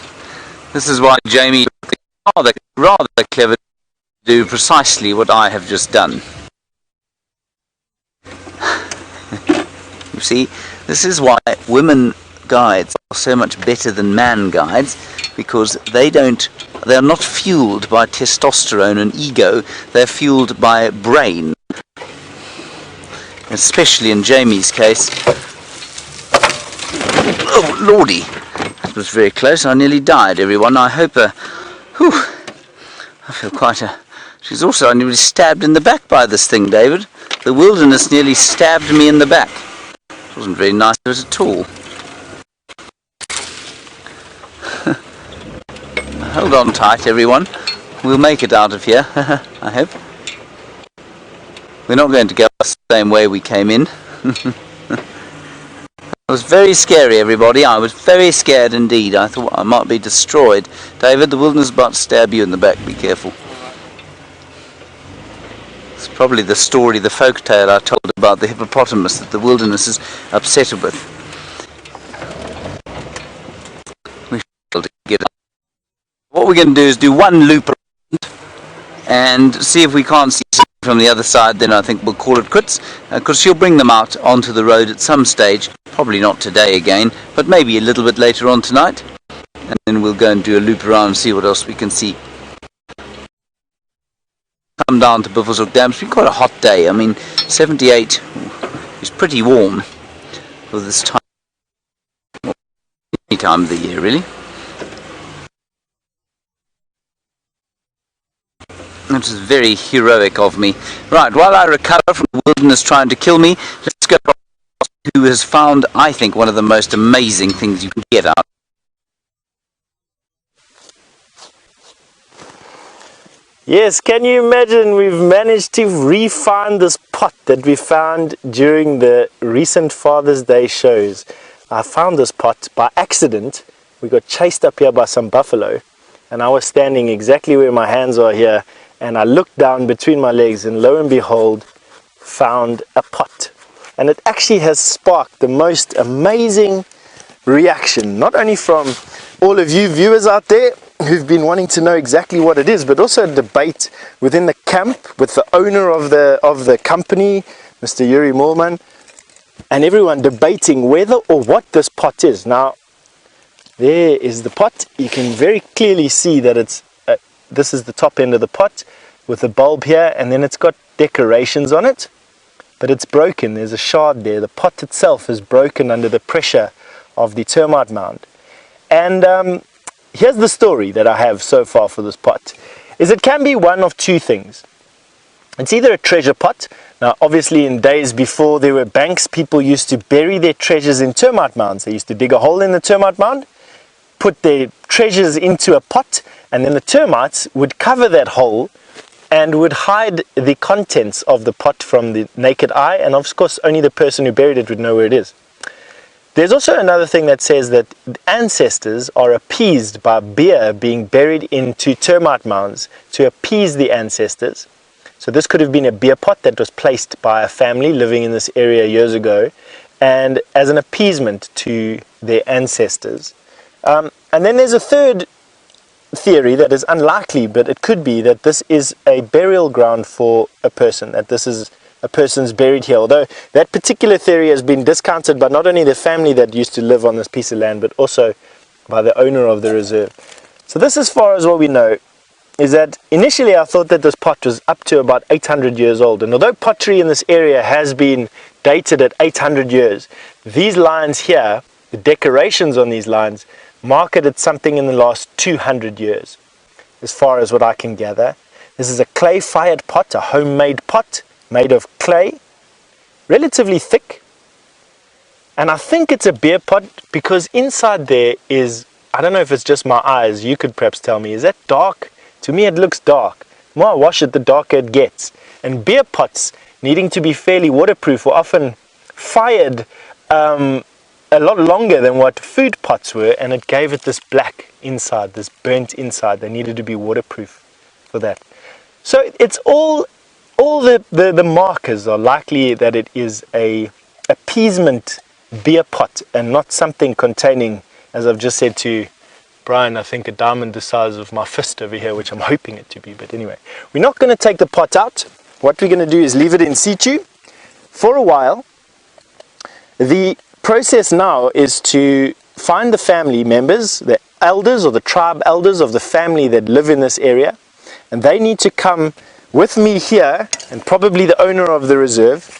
This is why Jamie is rather clever to do precisely what I have just done. You see, this is why women guides are so much better than man guides, because they are not fueled by testosterone and ego, they're fueled by brain. Especially in Jamie's case. Oh lordy, that was very close. I nearly died, everyone. I hope I feel she's also nearly stabbed in the back by this thing, David. The wilderness nearly stabbed me in the back. It wasn't very nice of it at all. Hold on tight, everyone. We'll make it out of here, I hope. We're not going to go the same way we came in. It was very scary, everybody. I was very scared indeed. I thought I might be destroyed. David, the wilderness is about to stab you in the back. Be careful. It's probably the story, the folk tale I told about the hippopotamus that the wilderness is upset with. We should be able to get it. What we're going to do is do one loop around and see if we can't see something from the other side. Then I think we'll call it quits, because she'll bring them out onto the road at some stage. Probably not today again, but maybe a little bit later on tonight. And then we'll go and do a loop around and see what else we can see. Come down to Buffelshoek Dam. It's been quite a hot day. I mean, 78 is pretty warm for this time. Any time of the year, really. That is very heroic of me. Right, while I recover from the wilderness trying to kill me, let's go who has found, I think, one of the most amazing things you can get out. Yes, can you imagine we've managed to re-find this pot that we found during the recent Father's Day shows. I found this pot by accident. We got chased up here by some buffalo and I was standing exactly where my hands are here, and I looked down between my legs and lo and behold found a pot. And it actually has sparked the most amazing reaction, not only from all of you viewers out there who've been wanting to know exactly what it is, but also a debate within the camp with the owner of the company, Mr. Yuri Moorman, and everyone debating whether or what this pot is. Now, there is the pot. You can very clearly see that it's this is the top end of the pot with the bulb here, and then it's got decorations on it, but it's broken. There's a shard there. The pot itself is broken under the pressure of the termite mound. And here's the story that I have so far for this pot, is it can be one of two things. It's either a treasure pot. Now obviously in days before there were banks, people used to bury their treasures in termite mounds. They used to dig a hole in the termite mound, put their treasures into a pot, and then the termites would cover that hole and would hide the contents of the pot from the naked eye, and of course only the person who buried it would know where it is. There's also another thing that says that ancestors are appeased by beer being buried into termite mounds to appease the ancestors. So this could have been a beer pot that was placed by a family living in this area years ago, and as an appeasement to their ancestors. And then there's a third theory that is unlikely, but it could be that this is a burial ground for a person, that this is a person's buried here, although that particular theory has been discounted by not only the family that used to live on this piece of land, but also by the owner of the reserve. So this, as far as what we know, is that initially I thought that this pot was up to about 800 years old, and although pottery in this area has been dated at 800 years, these lines here, the decorations on these lines, mark it at something in the last 200 years, as far as what I can gather. This is a clay-fired pot, a homemade pot, made of clay, relatively thick, and I think it's a beer pot because inside there is, I don't know if it's just my eyes, you could perhaps tell me, is that dark? To me it looks dark. The more I wash it, the darker it gets. And beer pots, needing to be fairly waterproof, were often fired a lot longer than what food pots were, and it gave it this black inside, this burnt inside. They needed to be waterproof for that. So it's all the markers are likely that it is a appeasement beer pot and not something containing, as I've just said to Brian, I think a diamond the size of my fist over here, which I'm hoping it to be. But anyway, we're not going to take the pot out. What we're going to do is leave it in situ for a while. The process now is to find the family members, the elders or the tribe elders of the family that live in this area, and they need to come with me here, and probably the owner of the reserve,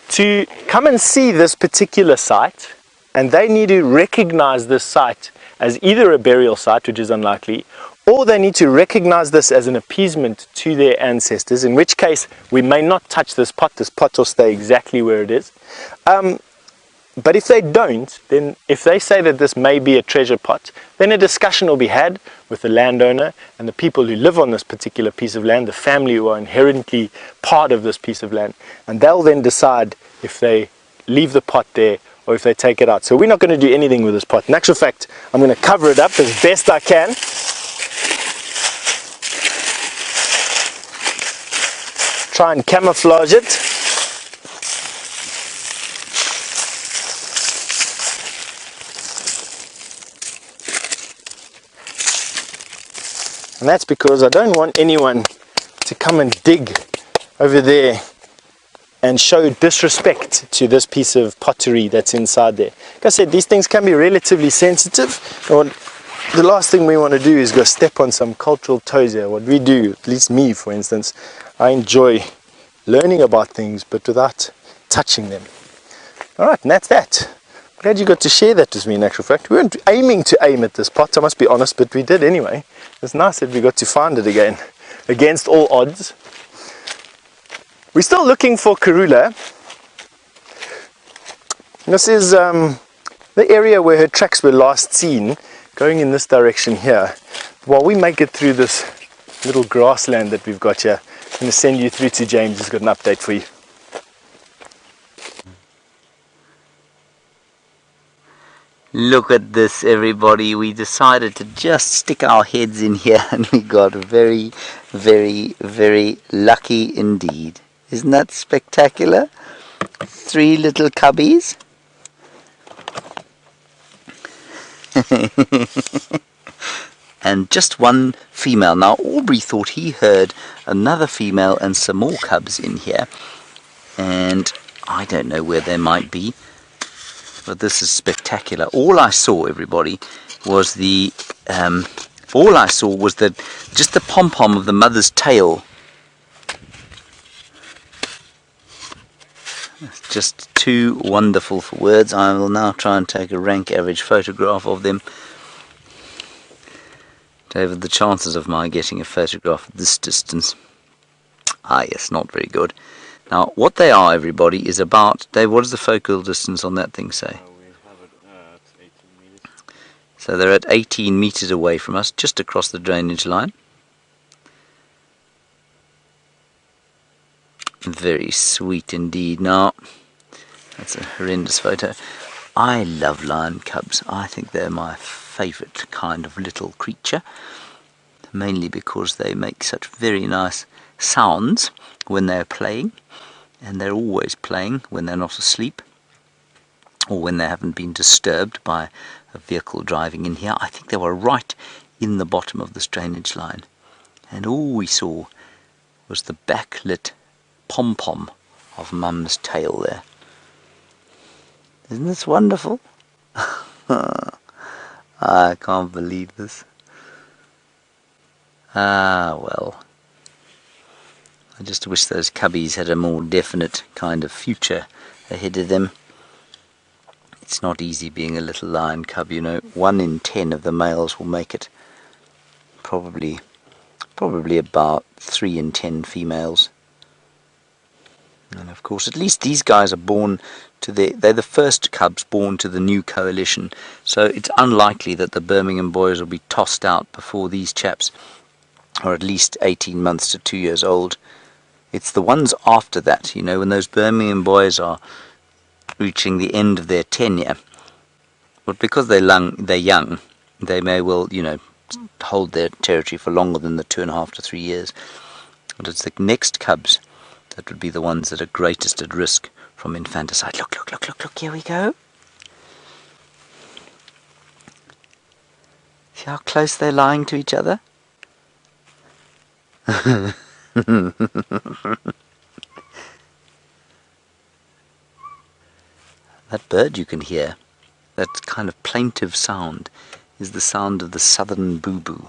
to come and see this particular site, and they need to recognize this site as either a burial site, which is unlikely, or they need to recognize this as an appeasement to their ancestors, in which case we may not touch this pot will stay exactly where it is. But if they don't, then if they say that this may be a treasure pot, then a discussion will be had with the landowner and the people who live on this particular piece of land, the family who are inherently part of this piece of land, and they'll then decide if they leave the pot there or if they take it out. So we're not going to do anything with this pot. In actual fact, I'm going to cover it up as best I can. Try and camouflage it. And that's because I don't want anyone to come and dig over there and show disrespect to this piece of pottery that's inside there. Like I said, these things can be relatively sensitive. And the last thing we want to do is go step on some cultural toes here. What we do, at least me for instance, I enjoy learning about things but without touching them. Alright, and that's that. Glad you got to share that with me in actual fact. We weren't aiming to aim at this pot, I must be honest, but we did anyway. It's nice that we got to find it again, against all odds. We're still looking for Karula. This is the area where her tracks were last seen, going in this direction here. While we make it through this little grassland that we've got here, I'm going to send you through to James, who's got an update for you. Look at this, everybody. We decided to just stick our heads in here and we got very, very, very lucky indeed. Isn't that spectacular? 3 little cubbies. And just one female. Now Aubrey thought he heard another female and some more cubs in here. And I don't know where they might be. But this is spectacular. All I saw, everybody, was just the pom-pom of the mother's tail. It's just too wonderful for words. I will now try and take a rank average photograph of them. David, the chances of my getting a photograph at this distance. Yes, not very good. Now, what they are, everybody, is about... Dave, what does the focal distance on that thing say? We have it at 18 meters. So they're at 18 meters away from us, just across the drainage line. Very sweet indeed. Now, that's a horrendous photo. I love lion cubs. I think they're my favourite kind of little creature. Mainly because they make such very nice sounds when they're playing. And they're always playing when they're not asleep. Or when they haven't been disturbed by a vehicle driving in here. I think they were right in the bottom of this drainage line. And all we saw was the backlit pom-pom of Mum's tail there. Isn't this wonderful? I can't believe this. Well. I just wish those cubbies had a more definite kind of future ahead of them. It's not easy being a little lion cub, you know. 1 in 10 of the males will make it. Probably about 3 in 10 females. And of course, at least these guys are born to they're the first cubs born to the new coalition. So it's unlikely that the Birmingham boys will be tossed out before these chaps are at least 18 months to 2 years old. It's the ones after that, you know, when those Birmingham boys are reaching the end of their tenure. But because they're young, they may well, you know, hold their territory for longer than the 2.5 to 3 years. But it's the next cubs that would be the ones that are greatest at risk from infanticide. Look, look, look, look, look, here we go. See how close they're lying to each other? That bird you can hear, that kind of plaintive sound, is the sound of the southern boo-boo.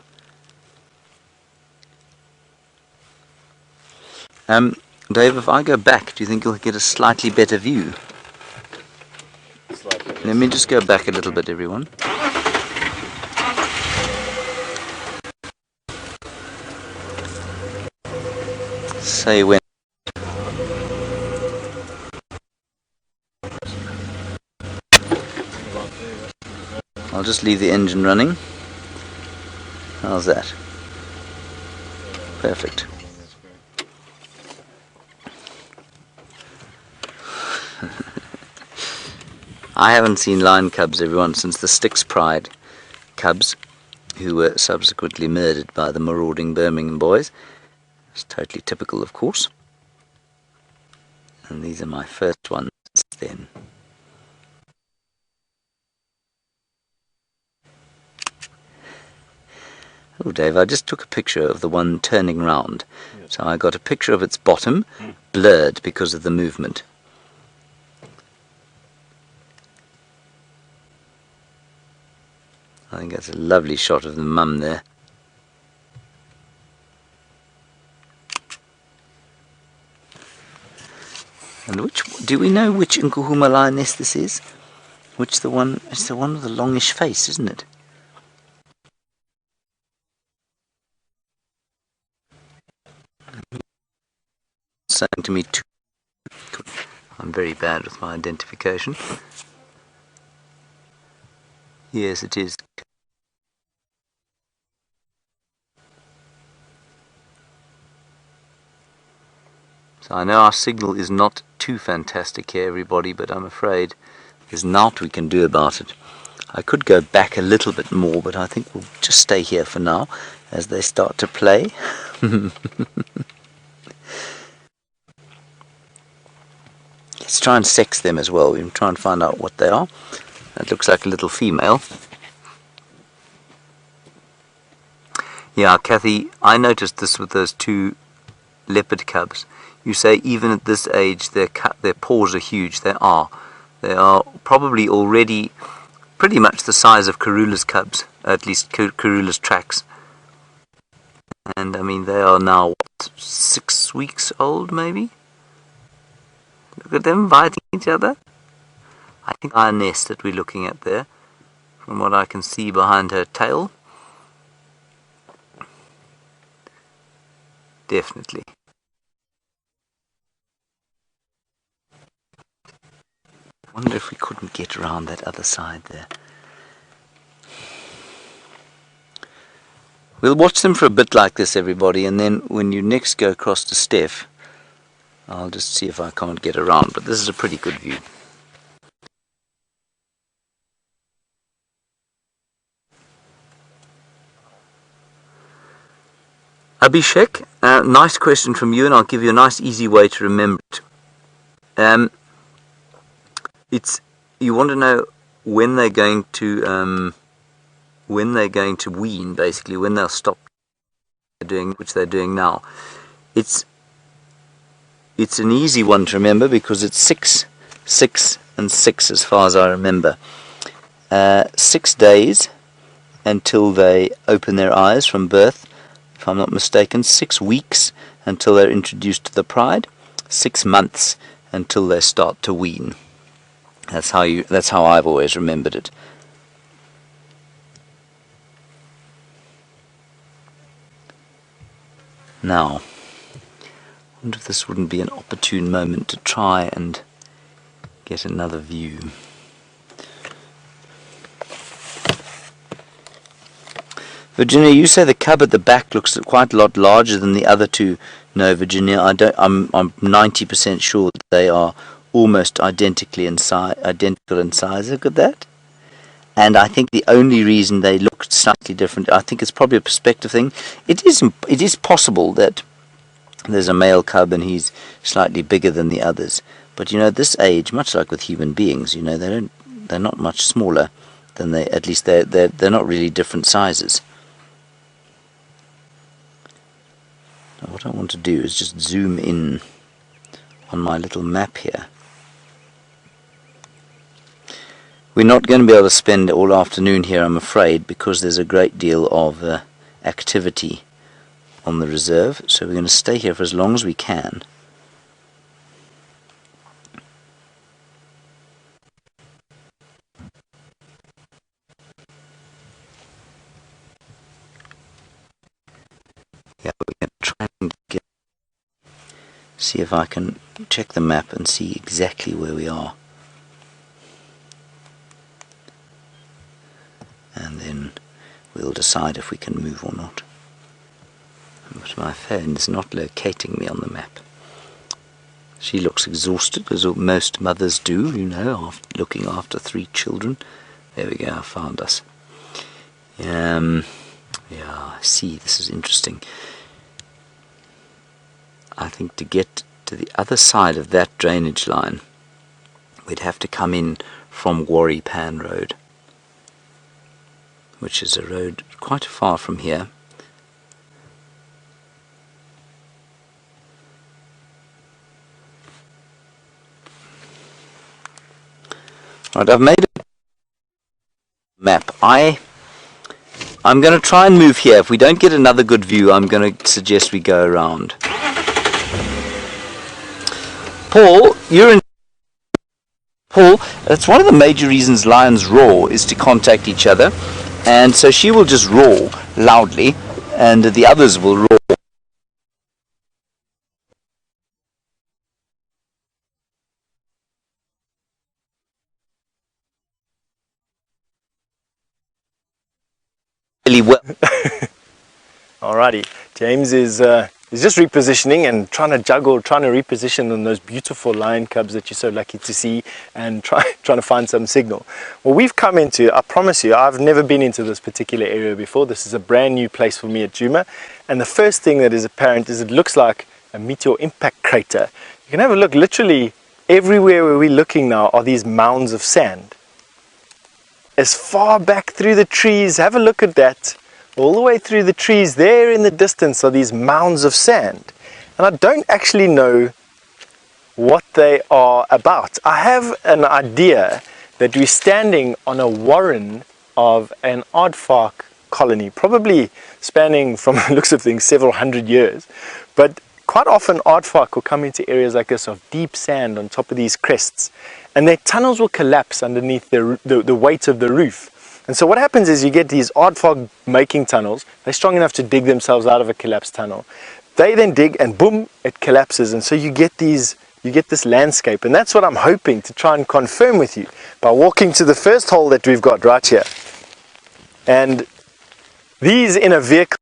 Dave, if I go back, do you think you'll get a slightly better view? Let me just go back a little bit, everyone. Say when. I'll just leave the engine running. How's that? Perfect. I haven't seen lion cubs, everyone, since the Styx Pride cubs, who were subsequently murdered by the marauding Birmingham boys. It's totally typical, of course. And these are my first ones then. Oh, Dave, I just took a picture of the one turning round. Yes. So I got a picture of its bottom, blurred because of the movement. I think that's a lovely shot of the mum there. And do we know which Nkuhuma lioness this is? It's the one with the longish face, isn't it? Saying to me, I'm very bad with my identification. Yes, it is. So I know our signal is not too fantastic here, everybody, but I'm afraid there's naught we can do about it. I could go back a little bit more, but I think we'll just stay here for now as they start to play. Let's try and sex them as well. We'll try and find out what they are. That looks like a little female. Yeah, Kathy, I noticed this with those two leopard cubs. You say even at this age their paws are huge. They are. They are probably already pretty much the size of Karula's cubs, at least Karula's tracks. And I mean, they are now, what, 6 weeks old, maybe? Look at them biting each other. I think Lioness that we're looking at there, from what I can see behind her tail. Definitely. I wonder if we couldn't get around that other side there. We'll watch them for a bit like this, everybody, and then when you next go across to Steph, I'll just see if I can't get around, but this is a pretty good view. Abhishek, nice question from you, and I'll give you a nice easy way to remember it. You want to know when they're going to wean, basically, when they'll stop doing which they're doing now. It's an easy one to remember because it's 6, 6, and 6 as far as I remember. 6 days until they open their eyes from birth, if I'm not mistaken. 6 weeks until they're introduced to the pride. 6 months until they start to wean. That's how I've always remembered it. Now, I wonder if this wouldn't be an opportune moment to try and get another view. Virginia, you say the cub at the back looks quite a lot larger than the other two. No, Virginia, I'm 90% sure that they are almost identical in size. Look at that. And I think the only reason they look slightly different, I think it's probably a perspective thing. It is possible that there's a male cub and he's slightly bigger than the others. But you know, this age, much like with human beings, you know, they're not much smaller than at least they're not really different sizes. Now what I want to do is just zoom in on my little map here. We're not going to be able to spend all afternoon here, I'm afraid, because there's a great deal of activity on the reserve, so we're going to stay here for as long as we can. Yeah, we're going to try and see if I can check the map and see exactly where we are. And then we'll decide if we can move or not. But my phone is not locating me on the map. She looks exhausted, as most mothers do, you know, after looking after 3 children. There we go, I found us. Yeah, I see, this is interesting. I think to get to the other side of that drainage line, we'd have to come in from Warri Pan Road, which is a road quite far from here. Right, I've made a map. I'm going to try and move here. If we don't get another good view, I'm going to suggest we go around. Paul, Paul, that's one of the major reasons lions roar, is to contact each other. And so she will just roar loudly, and the others will roar. really well. Alrighty, James is just repositioning and trying to reposition on those beautiful lion cubs that you're so lucky to see, and trying to find some signal. Well, we've come into, I promise you, I've never been into this particular area before. This is a brand new place for me at Djuma, and the first thing that is apparent is it looks like a meteor impact crater. You can have a look. Literally everywhere where we're looking now are these mounds of sand. As far back through the trees, have a look at that. All the way through the trees, there in the distance are these mounds of sand. And I don't actually know what they are about. I have an idea that we're standing on a warren of an aardvark colony, probably spanning, from the looks of things, several hundred years. But quite often aardvark will come into areas like this of deep sand on top of these crests, and their tunnels will collapse underneath the weight of the roof. And so what happens is you get these aardvark making tunnels. They're strong enough to dig themselves out of a collapsed tunnel. They then dig and boom, it collapses. And so you get this landscape. And that's what I'm hoping to try and confirm with you by walking to the first hole that we've got right here. And these in a vehicle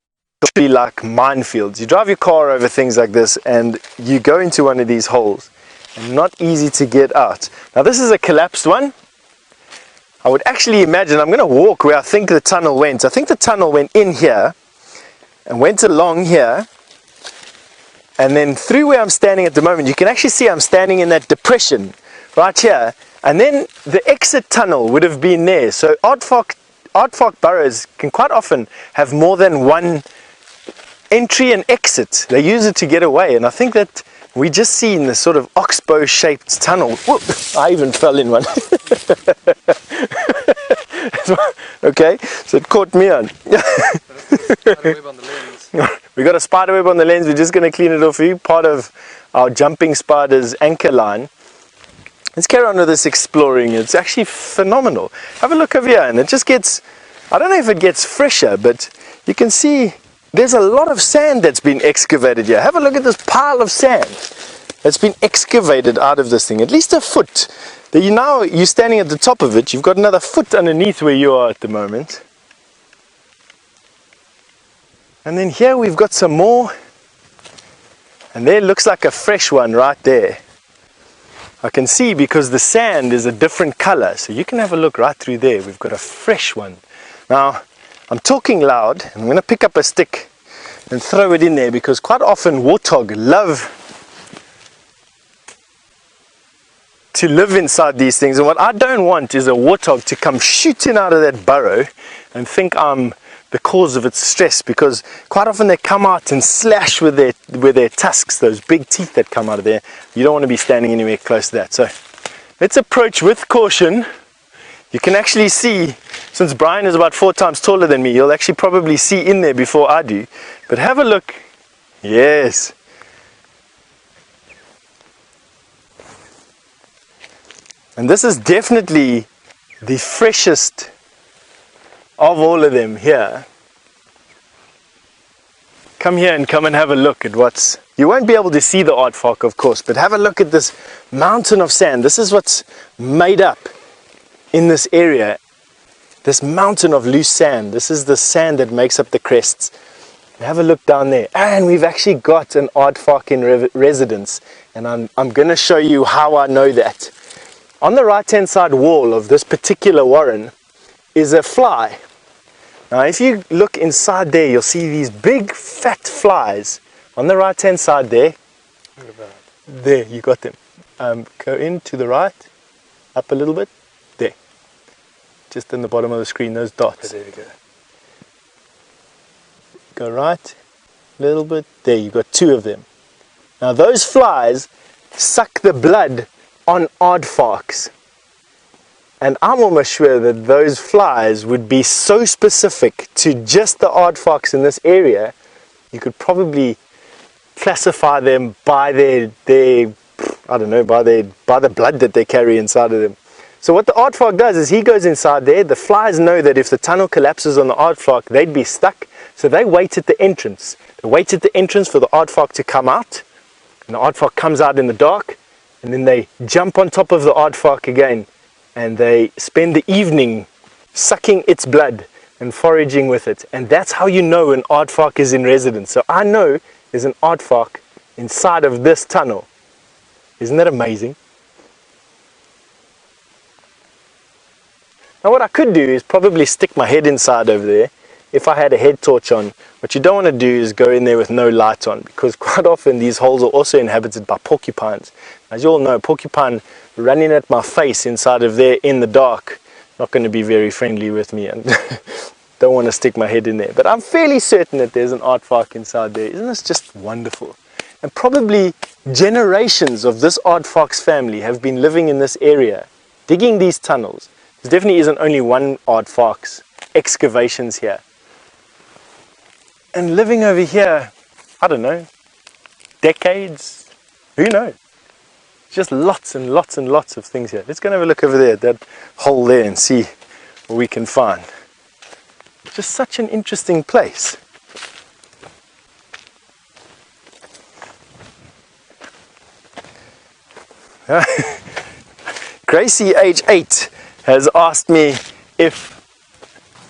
be like minefields. You drive your car over things like this and you go into one of these holes and not easy to get out. Now this is a collapsed one. I would actually imagine, I'm going to walk where I think the tunnel went. I think the tunnel went in here and went along here, and then through where I'm standing at the moment. You can actually see I'm standing in that depression right here, and then the exit tunnel would have been there. So aardvark burrows can quite often have more than one entry and exit. They use it to get away, and I think that we just seen this sort of oxbow shaped tunnel. Whoop, I even fell in one. Okay, so it caught me on. We got a spider web on the lens. We're just going to clean it off for you, part of our jumping spider's anchor line. Let's carry on with this exploring. It's actually phenomenal. Have a look over here, and it just gets, I don't know if it gets fresher, but you can see there's a lot of sand that's been excavated here. Have a look at this pile of sand that's been excavated out of this thing, at least a foot. Now you're standing at the top of it, you've got another foot underneath where you are at the moment. And then here we've got some more, and there looks like a fresh one right there. I can see because the sand is a different color, so you can have a look right through there. We've got a fresh one. Now I'm talking loud, and I'm going to pick up a stick and throw it in there, because quite often warthog love to live inside these things, and what I don't want is a warthog to come shooting out of that burrow and think I'm the cause of its stress, because quite often they come out and slash with their tusks, those big teeth that come out of there. You don't want to be standing anywhere close to that. So let's approach with caution. You can actually see, since Brian is about 4 times taller than me, you'll actually probably see in there before I do. But have a look. Yes. And this is definitely the freshest of all of them here. Come here and come and have a look at what's... You won't be able to see the aardvark, of course, but have a look at this mountain of sand. This is what's made up in this area. This mountain of loose sand. This is the sand that makes up the crests. Have a look down there. And we've actually got an aardvark in residence. And I'm going to show you how I know that. On the right hand side wall of this particular warren is a fly. Now if you look inside there, you'll see these big fat flies on the right hand side there. There, you got them. Go in to the right, up a little bit, there. Just in the bottom of the screen, those dots. There we go. Go right, a little bit, there, you've got 2 of them. Now those flies suck the blood on aardvarks, and I'm almost sure that those flies would be so specific to just the aardvarks in this area, you could probably classify them by their I don't know, by the blood that they carry inside of them. So what the aardvark does is he goes inside there. The flies know that if the tunnel collapses on the aardvark, they'd be stuck, so they wait at the entrance. They wait at the entrance for the aardvark to come out, and the aardvark comes out in the dark. And then they jump on top of the aardvark again, and they spend the evening sucking its blood and foraging with it. And that's how you know an aardvark is in residence. So I know there's an aardvark inside of this tunnel. Isn't that amazing? Now what I could do is probably stick my head inside over there if I had a head torch on. What you don't want to do is go in there with no light on, because quite often these holes are also inhabited by porcupines. As you all know, porcupine running at my face inside of there in the dark, not going to be very friendly with me, and don't want to stick my head in there. But I'm fairly certain that there's an aardvark inside there. Isn't this just wonderful? And probably generations of this aardvark's family have been living in this area, digging these tunnels. There definitely isn't only one aardvark's excavations here. And living over here, I don't know, decades, who knows? Just lots and lots and lots of things here. Let's go and have a look over there, that hole there, and see what we can find. Just such an interesting place. Gracie, age 8, has asked me if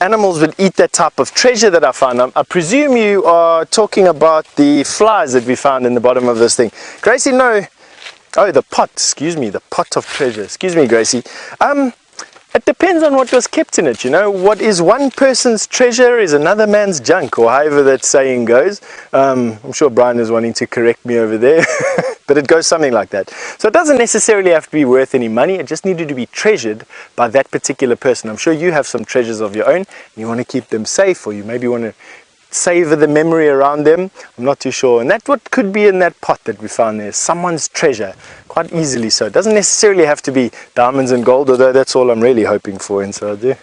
animals would eat that type of treasure that I found. I presume you are talking about the flies that we found in the bottom of this thing. Gracie, no. Oh, the pot, excuse me, the pot of treasure. Excuse me, Gracie. It depends on what was kept in it, you know. What is one person's treasure is another man's junk, or however that saying goes. I'm sure Brian is wanting to correct me over there, but it goes something like that. So it doesn't necessarily have to be worth any money, it just needed to be treasured by that particular person. I'm sure you have some treasures of your own, and you want to keep them safe, or you maybe want to savor the memory around them. I'm not too sure. And that's what could be in that pot that we found there. Someone's treasure, quite easily so. It doesn't necessarily have to be diamonds and gold, although that's all I'm really hoping for inside there.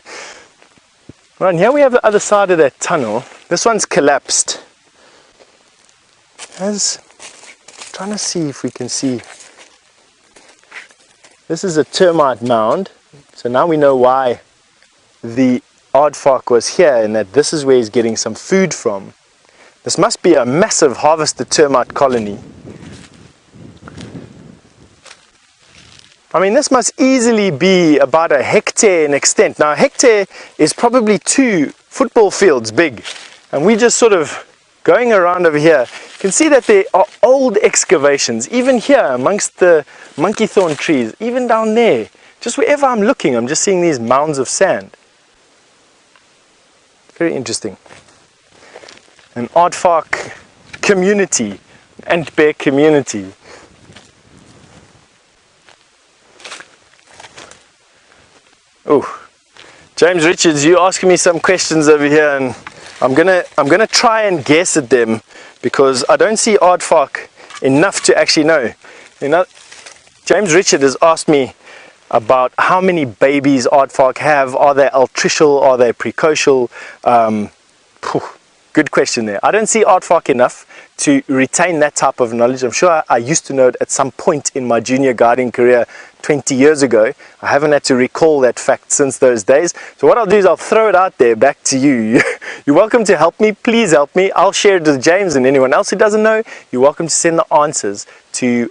Right, and here we have the other side of that tunnel. This one's collapsed. Trying to see if we can see. This is a termite mound. So now we know why the aardvark was here, and that this is where he's getting some food from. This must be a massive harvested termite colony. I mean, this must easily be about a hectare in extent. Now, a hectare is probably 2 football fields big, and we just sort of going around over here. You can see that there are old excavations, even here amongst the monkey thorn trees, even down there. Just wherever I'm looking, I'm just seeing these mounds of sand. Very interesting. An aardvark community, ant bear community. Oh, James Richards, you asking me some questions over here, and I'm gonna try and guess at them, because I don't see aardvark enough to actually know. You know, James Richard has asked me about how many babies aardvark have. Are they altricial? Are they precocial? Good question there. I don't see aardvark enough to retain that type of knowledge. I'm sure I used to know it at some point in my junior guiding career 20 years ago. I haven't had to recall that fact since those days. So what I'll do is I'll throw it out there back to you. You're welcome to help me. Please help me. I'll share it with James, and anyone else who doesn't know, you're welcome to send the answers to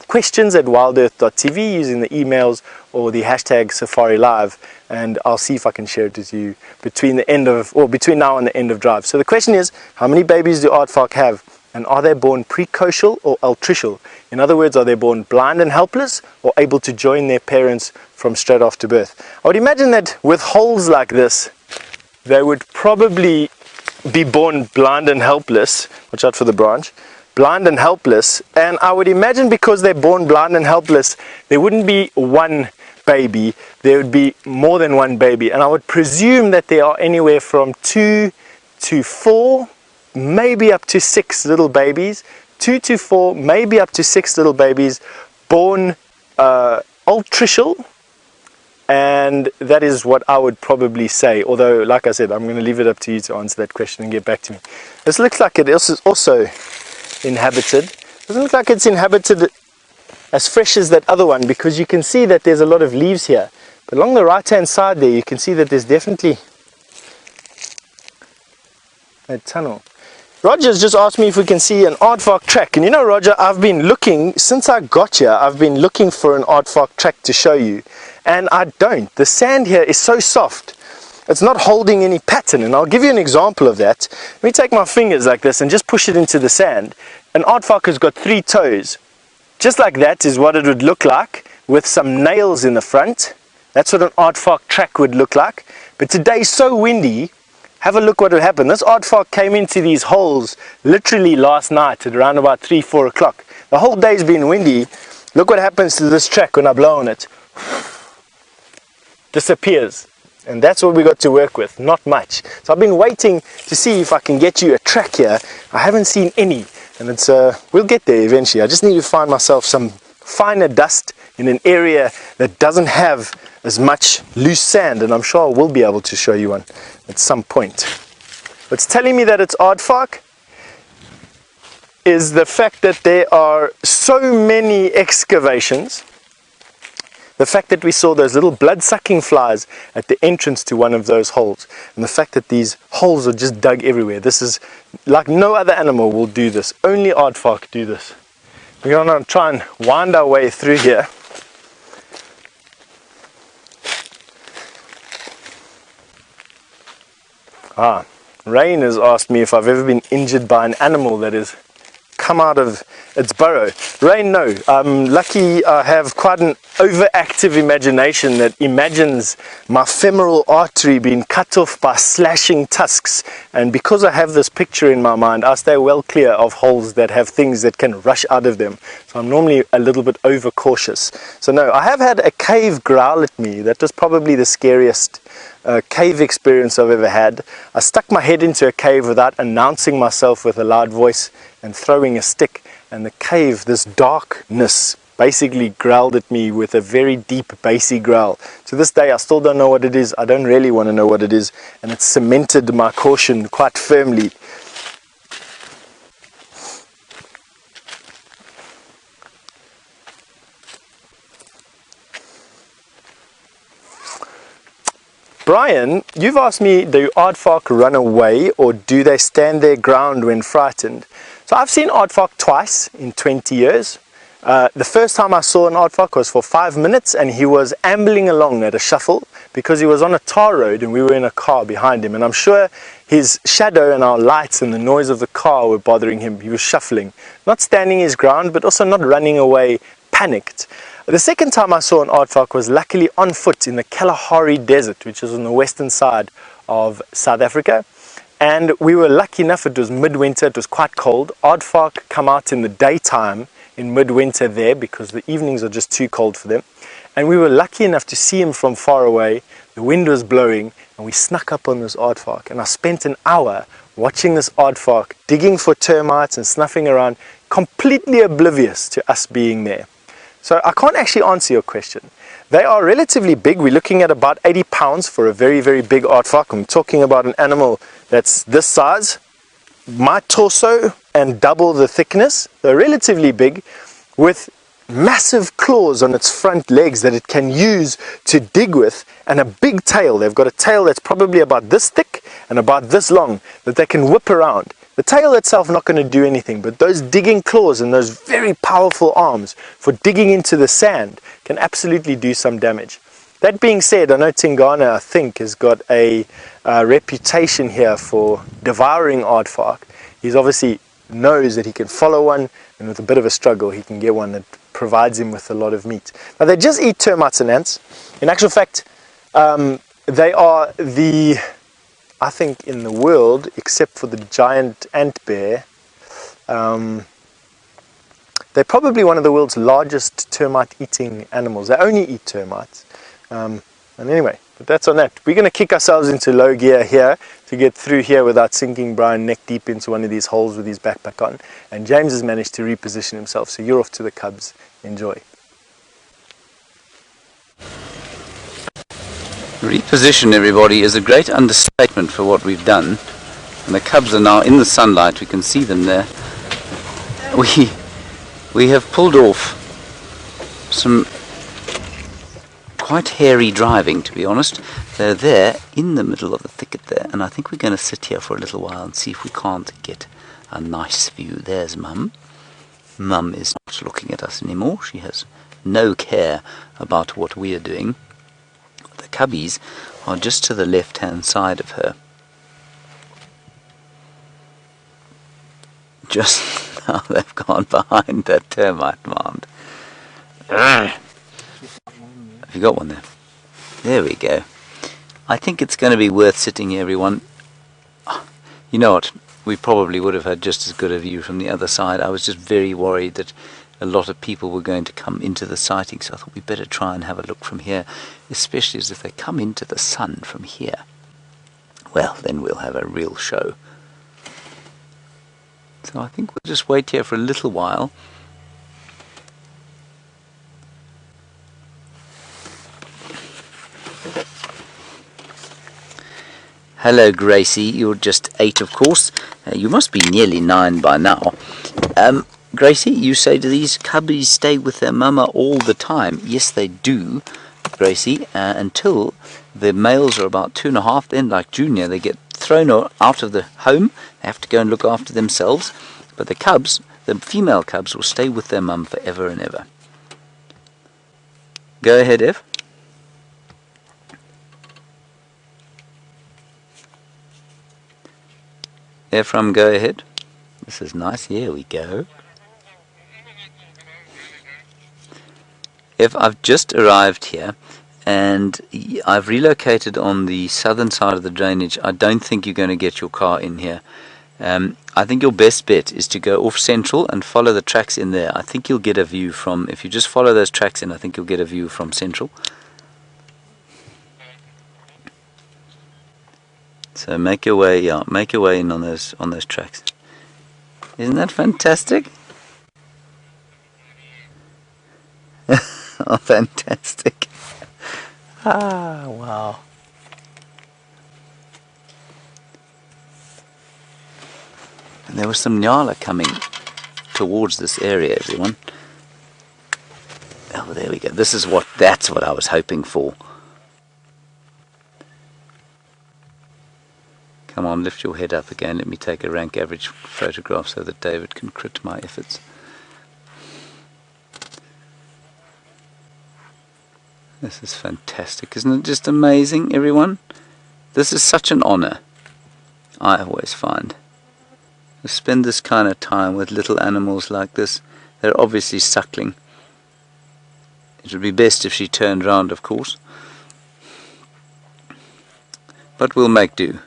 questions at WildEarthTV using the emails or the hashtag Safari Live, and I'll see if I can share it with you between now and the end of drive. So the question is, how many babies do aardvark have, and are they born precocial or altricial? In other words, are they born blind and helpless, or able to join their parents from straight after birth? I would imagine that with holes like this, they would probably be born blind and helpless. Watch out for the branch. Blind and helpless, and I would imagine because they're born blind and helpless, there wouldn't be one baby, there would be more than one baby, and I would presume that there are anywhere from 2 to 4, maybe up to 6 little babies, 2 to 4, maybe up to 6 little babies born altricial, and that is what I would probably say, although like I said, I'm going to leave it up to you to answer that question and get back to me. This looks like it is also inhabited. Doesn't look like it's inhabited as fresh as that other one, because you can see that there's a lot of leaves here, but along the right hand side there you can see that there's definitely a tunnel. Roger's just asked me if we can see an aardvark track, and you know, Roger, I've been looking since I got here. I've been looking for an aardvark track to show you, and I don't. The sand here is so soft. it's not holding any pattern. And I'll give you an example of that. Let me take my fingers like this and just push it into the sand. An aardvark has got 3 toes. Just like that is what it would look like with some nails in the front. That's what an aardvark track would look like. But today's so windy, have a look what would happen. This aardvark came into these holes literally last night at around about 3-4 o'clock. The whole day's been windy. Look what happens to this track when I blow on it. Disappears. And that's what we got to work with, not much. So I've been waiting to see if I can get you a track here. I haven't seen any, and it's we'll get there eventually. I just need to find myself some finer dust in an area that doesn't have as much loose sand, and I'm sure I will be able to show you one at some point. What's telling me that it's aardvark is the fact that there are so many excavations. The fact that we saw those little blood-sucking flies at the entrance to one of those holes, and the fact that these holes are just dug everywhere. This is like no other animal will do this. Only aardvark do this. We're going to try and wind our way through here. Rain has asked me if I've ever been injured by an animal that has come out of its burrow. Rain, no. I'm lucky I have quite an overactive imagination that imagines my femoral artery being cut off by slashing tusks, and because I have this picture in my mind, I stay well clear of holes that have things that can rush out of them. So I'm normally a little bit overcautious. So no, I have had a cave growl at me. That was probably the scariest cave experience I've ever had. I stuck my head into a cave without announcing myself with a loud voice and throwing a stick, and the cave, this darkness, basically growled at me with a very deep bassy growl. To this day I still don't know what it is. I don't really want to know what it is, and it's cemented my caution quite firmly. Brian, you've asked me, do aardvark run away or do they stand their ground when frightened? So I've seen aardvark twice in 20 years. The first time I saw an aardvark was for 5 minutes, and he was ambling along at a shuffle because he was on a tar road and we were in a car behind him, and I'm sure his shadow and our lights and the noise of the car were bothering him. He was shuffling, not standing his ground but also not running away panicked. The second time I saw an aardvark was luckily on foot in the Kalahari Desert, which is on the western side of South Africa. And we were lucky enough, it was midwinter, it was quite cold. Aardvark come out in the daytime in midwinter there because the evenings are just too cold for them. And we were lucky enough to see him from far away. The wind was blowing and we snuck up on this aardvark. And I spent an hour watching this aardvark, digging for termites and snuffing around, completely oblivious to us being there. So I can't actually answer your question. They are relatively big. We're looking at about 80 pounds for a very, very big aardvark. I'm talking about an animal that's this size, my torso, and double the thickness. They're relatively big, with massive claws on its front legs that it can use to dig with, and a big tail. They've got a tail that's probably about this thick and about this long that they can whip around. The tail itself not going to do anything, but those digging claws and those very powerful arms for digging into the sand can absolutely do some damage. That being said, I know Tingana, I think, has got a reputation here for devouring aardvark. He's obviously knows that he can follow one, and with a bit of a struggle he can get one that provides him with a lot of meat. Now they just eat termites and ants. In actual fact, they are the, I think in the world, except for the giant ant bear, they're probably one of the world's largest termite eating animals. They only eat termites. And anyway, but that's on that. We're going to kick ourselves into low gear here to get through here without sinking Brian neck deep into one of these holes with his backpack on. And James has managed to reposition himself, so you're off to the cubs. Enjoy. Reposition, everybody, is a great understatement for what we've done. And the cubs are now in the sunlight. We can see them there. We have pulled off some quite hairy driving, to be honest. They're there in the middle of the thicket there, and I think we're going to sit here for a little while and see if we can't get a nice view. There's Mum. Mum is not looking at us anymore. She has no care about what we are doing. The cubbies are just to the left-hand side of her. Just now they've gone behind that termite mound. Have you got one there? There we go. I think it's going to be worth sitting here, everyone. You know what? We probably would have had just as good a view from the other side. I was just very worried that a lot of people were going to come into the sighting, so I thought we'd better try and have a look from here, especially as if they come into the sun from here. Well, then we'll have a real show. So I think we'll just wait here for a little while. Hello, Gracie. You're just 8, of course. You must be nearly 9 by now. Gracie, you say, do these cubbies stay with their mama all the time? Yes, they do, Gracie, until the males are about 2.5. Then, like Junior, they get thrown out of the home. They have to go and look after themselves. But the cubs, the female cubs, will stay with their mum forever and ever. Go ahead, Ev. Ephraim, go ahead. This is nice. Here we go. I've just arrived here and I've relocated on the southern side of the drainage. I don't think you're going to get your car in here. I think your best bet is to go off Central and follow the tracks in there. I think you'll get a view from, if you just follow those tracks in, I think you'll get a view from Central. So make your way in on those tracks. Isn't that fantastic? Oh, fantastic. Ah, wow. And there was some nyala coming towards this area, everyone. Oh, there we go. That's what I was hoping for. Come on, lift your head up again. Let me take a rank average photograph so that David can crit my efforts. This is fantastic. Isn't it just amazing, everyone? This is such an honor, I always find. To spend this kind of time with little animals like this. They're obviously suckling. It would be best if she turned round, of course. But we'll make do.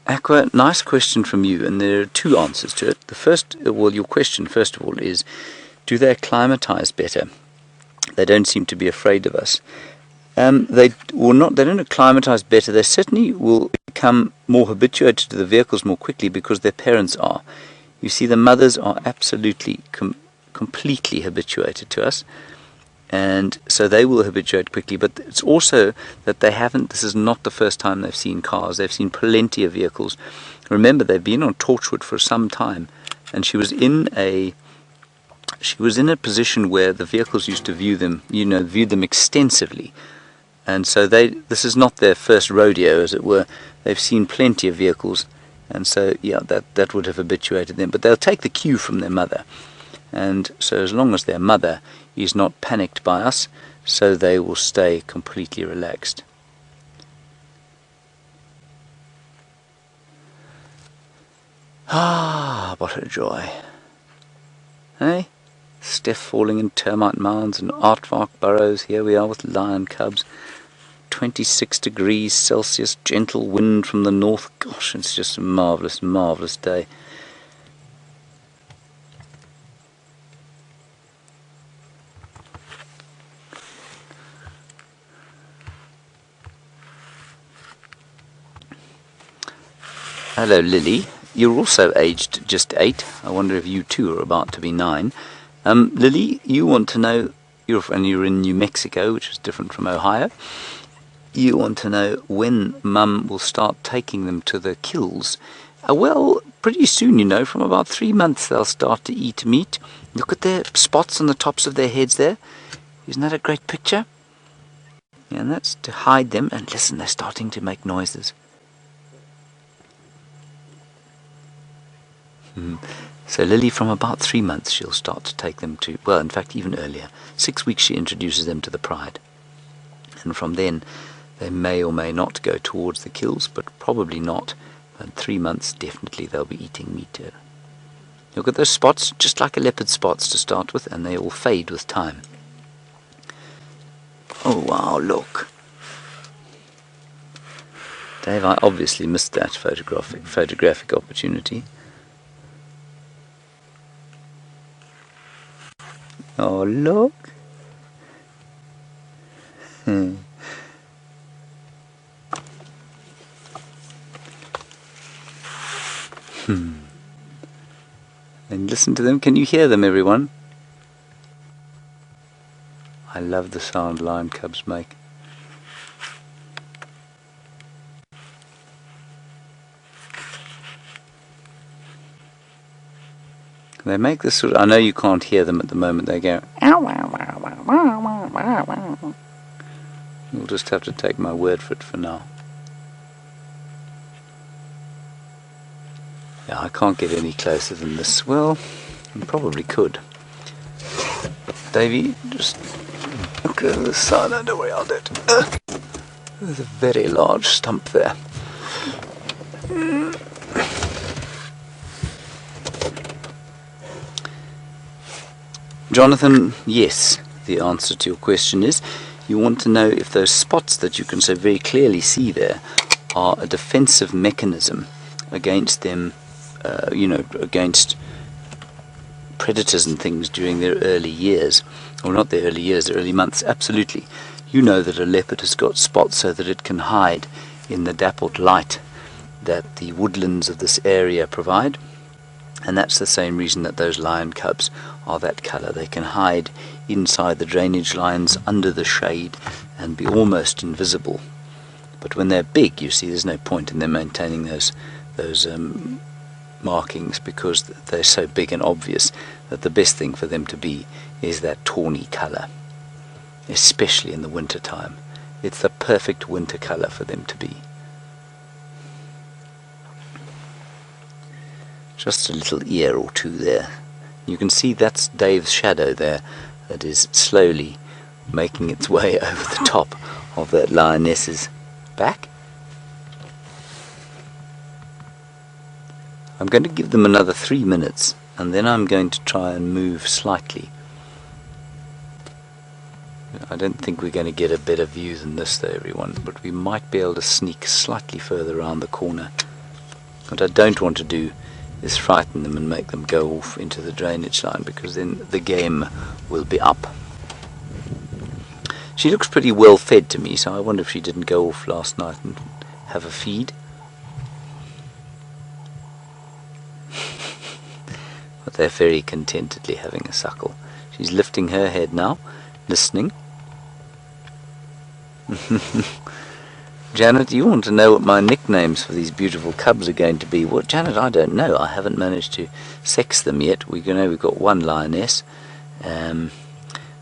Aqua, nice question from you, and there are 2 answers to it. The first, well, your question, first of all, is, do they acclimatize better? They don't seem to be afraid of us. They don't acclimatize better. They certainly will become more habituated to the vehicles more quickly because their parents are. You see, the mothers are absolutely, completely habituated to us. And so they will habituate quickly, but it's also that this is not the first time they've seen cars. They've seen plenty of vehicles. Remember, they've been on Torchwood for some time, and she was in a position where the vehicles used to view them extensively. And so this is not their first rodeo, as it were. They've seen plenty of vehicles, and so yeah, that would have habituated them. But they'll take the cue from their mother. And so as long as their mother is not panicked by us, so they will stay completely relaxed. Ah, what a joy. Hey? Steph falling in termite mounds and aardvark burrows. Here we are with lion cubs. 26 degrees Celsius, gentle wind from the north. Gosh, it's just a marvellous, marvellous day. Hello, Lily. You're also aged just 8. I wonder if you too are about to be 9. Lily, you want to know, you're in New Mexico, which is different from Ohio. You want to know when Mum will start taking them to the kills. Well, pretty soon, from about 3 months they'll start to eat meat. Look at their spots on the tops of their heads there. Isn't that a great picture? Yeah, and that's to hide them. And listen, they're starting to make noises. So Lily, from about 3 months, she'll start to take them to, well, in fact, even earlier. 6 weeks she introduces them to the pride. And from then, they may or may not go towards the kills, but probably not. In 3 months, definitely they'll be eating meat. Look at those spots, just like a leopard spots to start with, and they all fade with time. Oh, wow, look. Dave, I obviously missed that photographic opportunity. Oh, look. And listen to them. Can you hear them, everyone? I love the sound lion cubs make. They make this sort of, I know you can't hear them at the moment, they go, you'll just have to take my word for it for now. Yeah, I can't get any closer than this. Well, I probably could. Davey, just look over the side, I don't worry, I'll do it. There's a very large stump there. Jonathan, yes, the answer to your question is, you want to know if those spots that you can so very clearly see there are a defensive mechanism against them, against predators and things during their early years. Or not their early years, their early months, absolutely. You know that a leopard has got spots so that it can hide in the dappled light that the woodlands of this area provide. And that's the same reason that those lion cubs are that colour. They can hide inside the drainage lines under the shade and be almost invisible. But when they're big, you see, there's no point in them maintaining those markings, because they're so big and obvious that the best thing for them to be is that tawny colour, especially in the winter time. It's the perfect winter colour for them to be. Just a little ear or two there. You can see that's Dave's shadow there that is slowly making its way over the top of that lioness's back. I'm going to give them another 3 minutes, and then I'm going to try and move slightly. I don't think we're going to get a better view than this though, everyone, but we might be able to sneak slightly further around the corner. What I don't want to do is frighten them and make them go off into the drainage line, because then the game will be up. She looks pretty well fed to me, so I wonder if she didn't go off last night and have a feed. But they're very contentedly having a suckle. She's lifting her head now, listening. Janet, you want to know what my nicknames for these beautiful cubs are going to be? Well, Janet, I don't know. I haven't managed to sex them yet. We know we've got one lioness. Maybe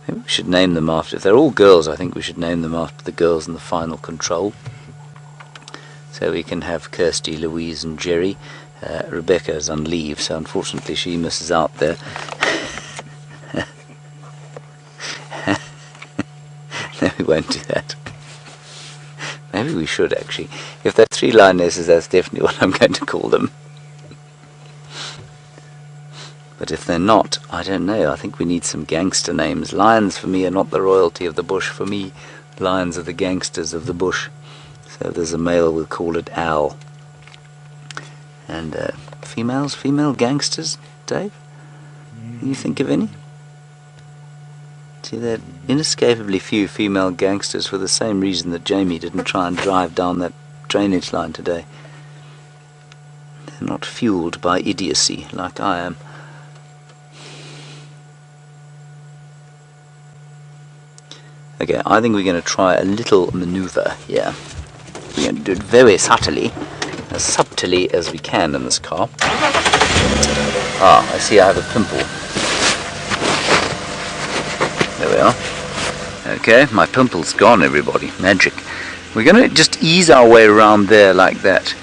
we should name them after, if they're all girls, I think we should name them after the girls in the final control. So we can have Kirsty, Louise and Jerry. Rebecca is on leave, so unfortunately she misses out there. No, we won't do that. Maybe we should, actually. If they're 3 lionesses, that's definitely what I'm going to call them. But if they're not, I don't know. I think we need some gangster names. Lions for me are not the royalty of the bush. For me, lions are the gangsters of the bush. So if there's a male, we'll call it Al. And females? Female gangsters, Dave? Can you think of any? See, there are inescapably few female gangsters for the same reason that Jamie didn't try and drive down that drainage line today. They're not fueled by idiocy like I am. Okay, I think we're going to try a little maneuver here. We're going to do it very subtly as we can in this car. Ah, I see I have a pimple. There we are. Okay, my pimple's gone, everybody. Magic. We're going to just ease our way around there like that.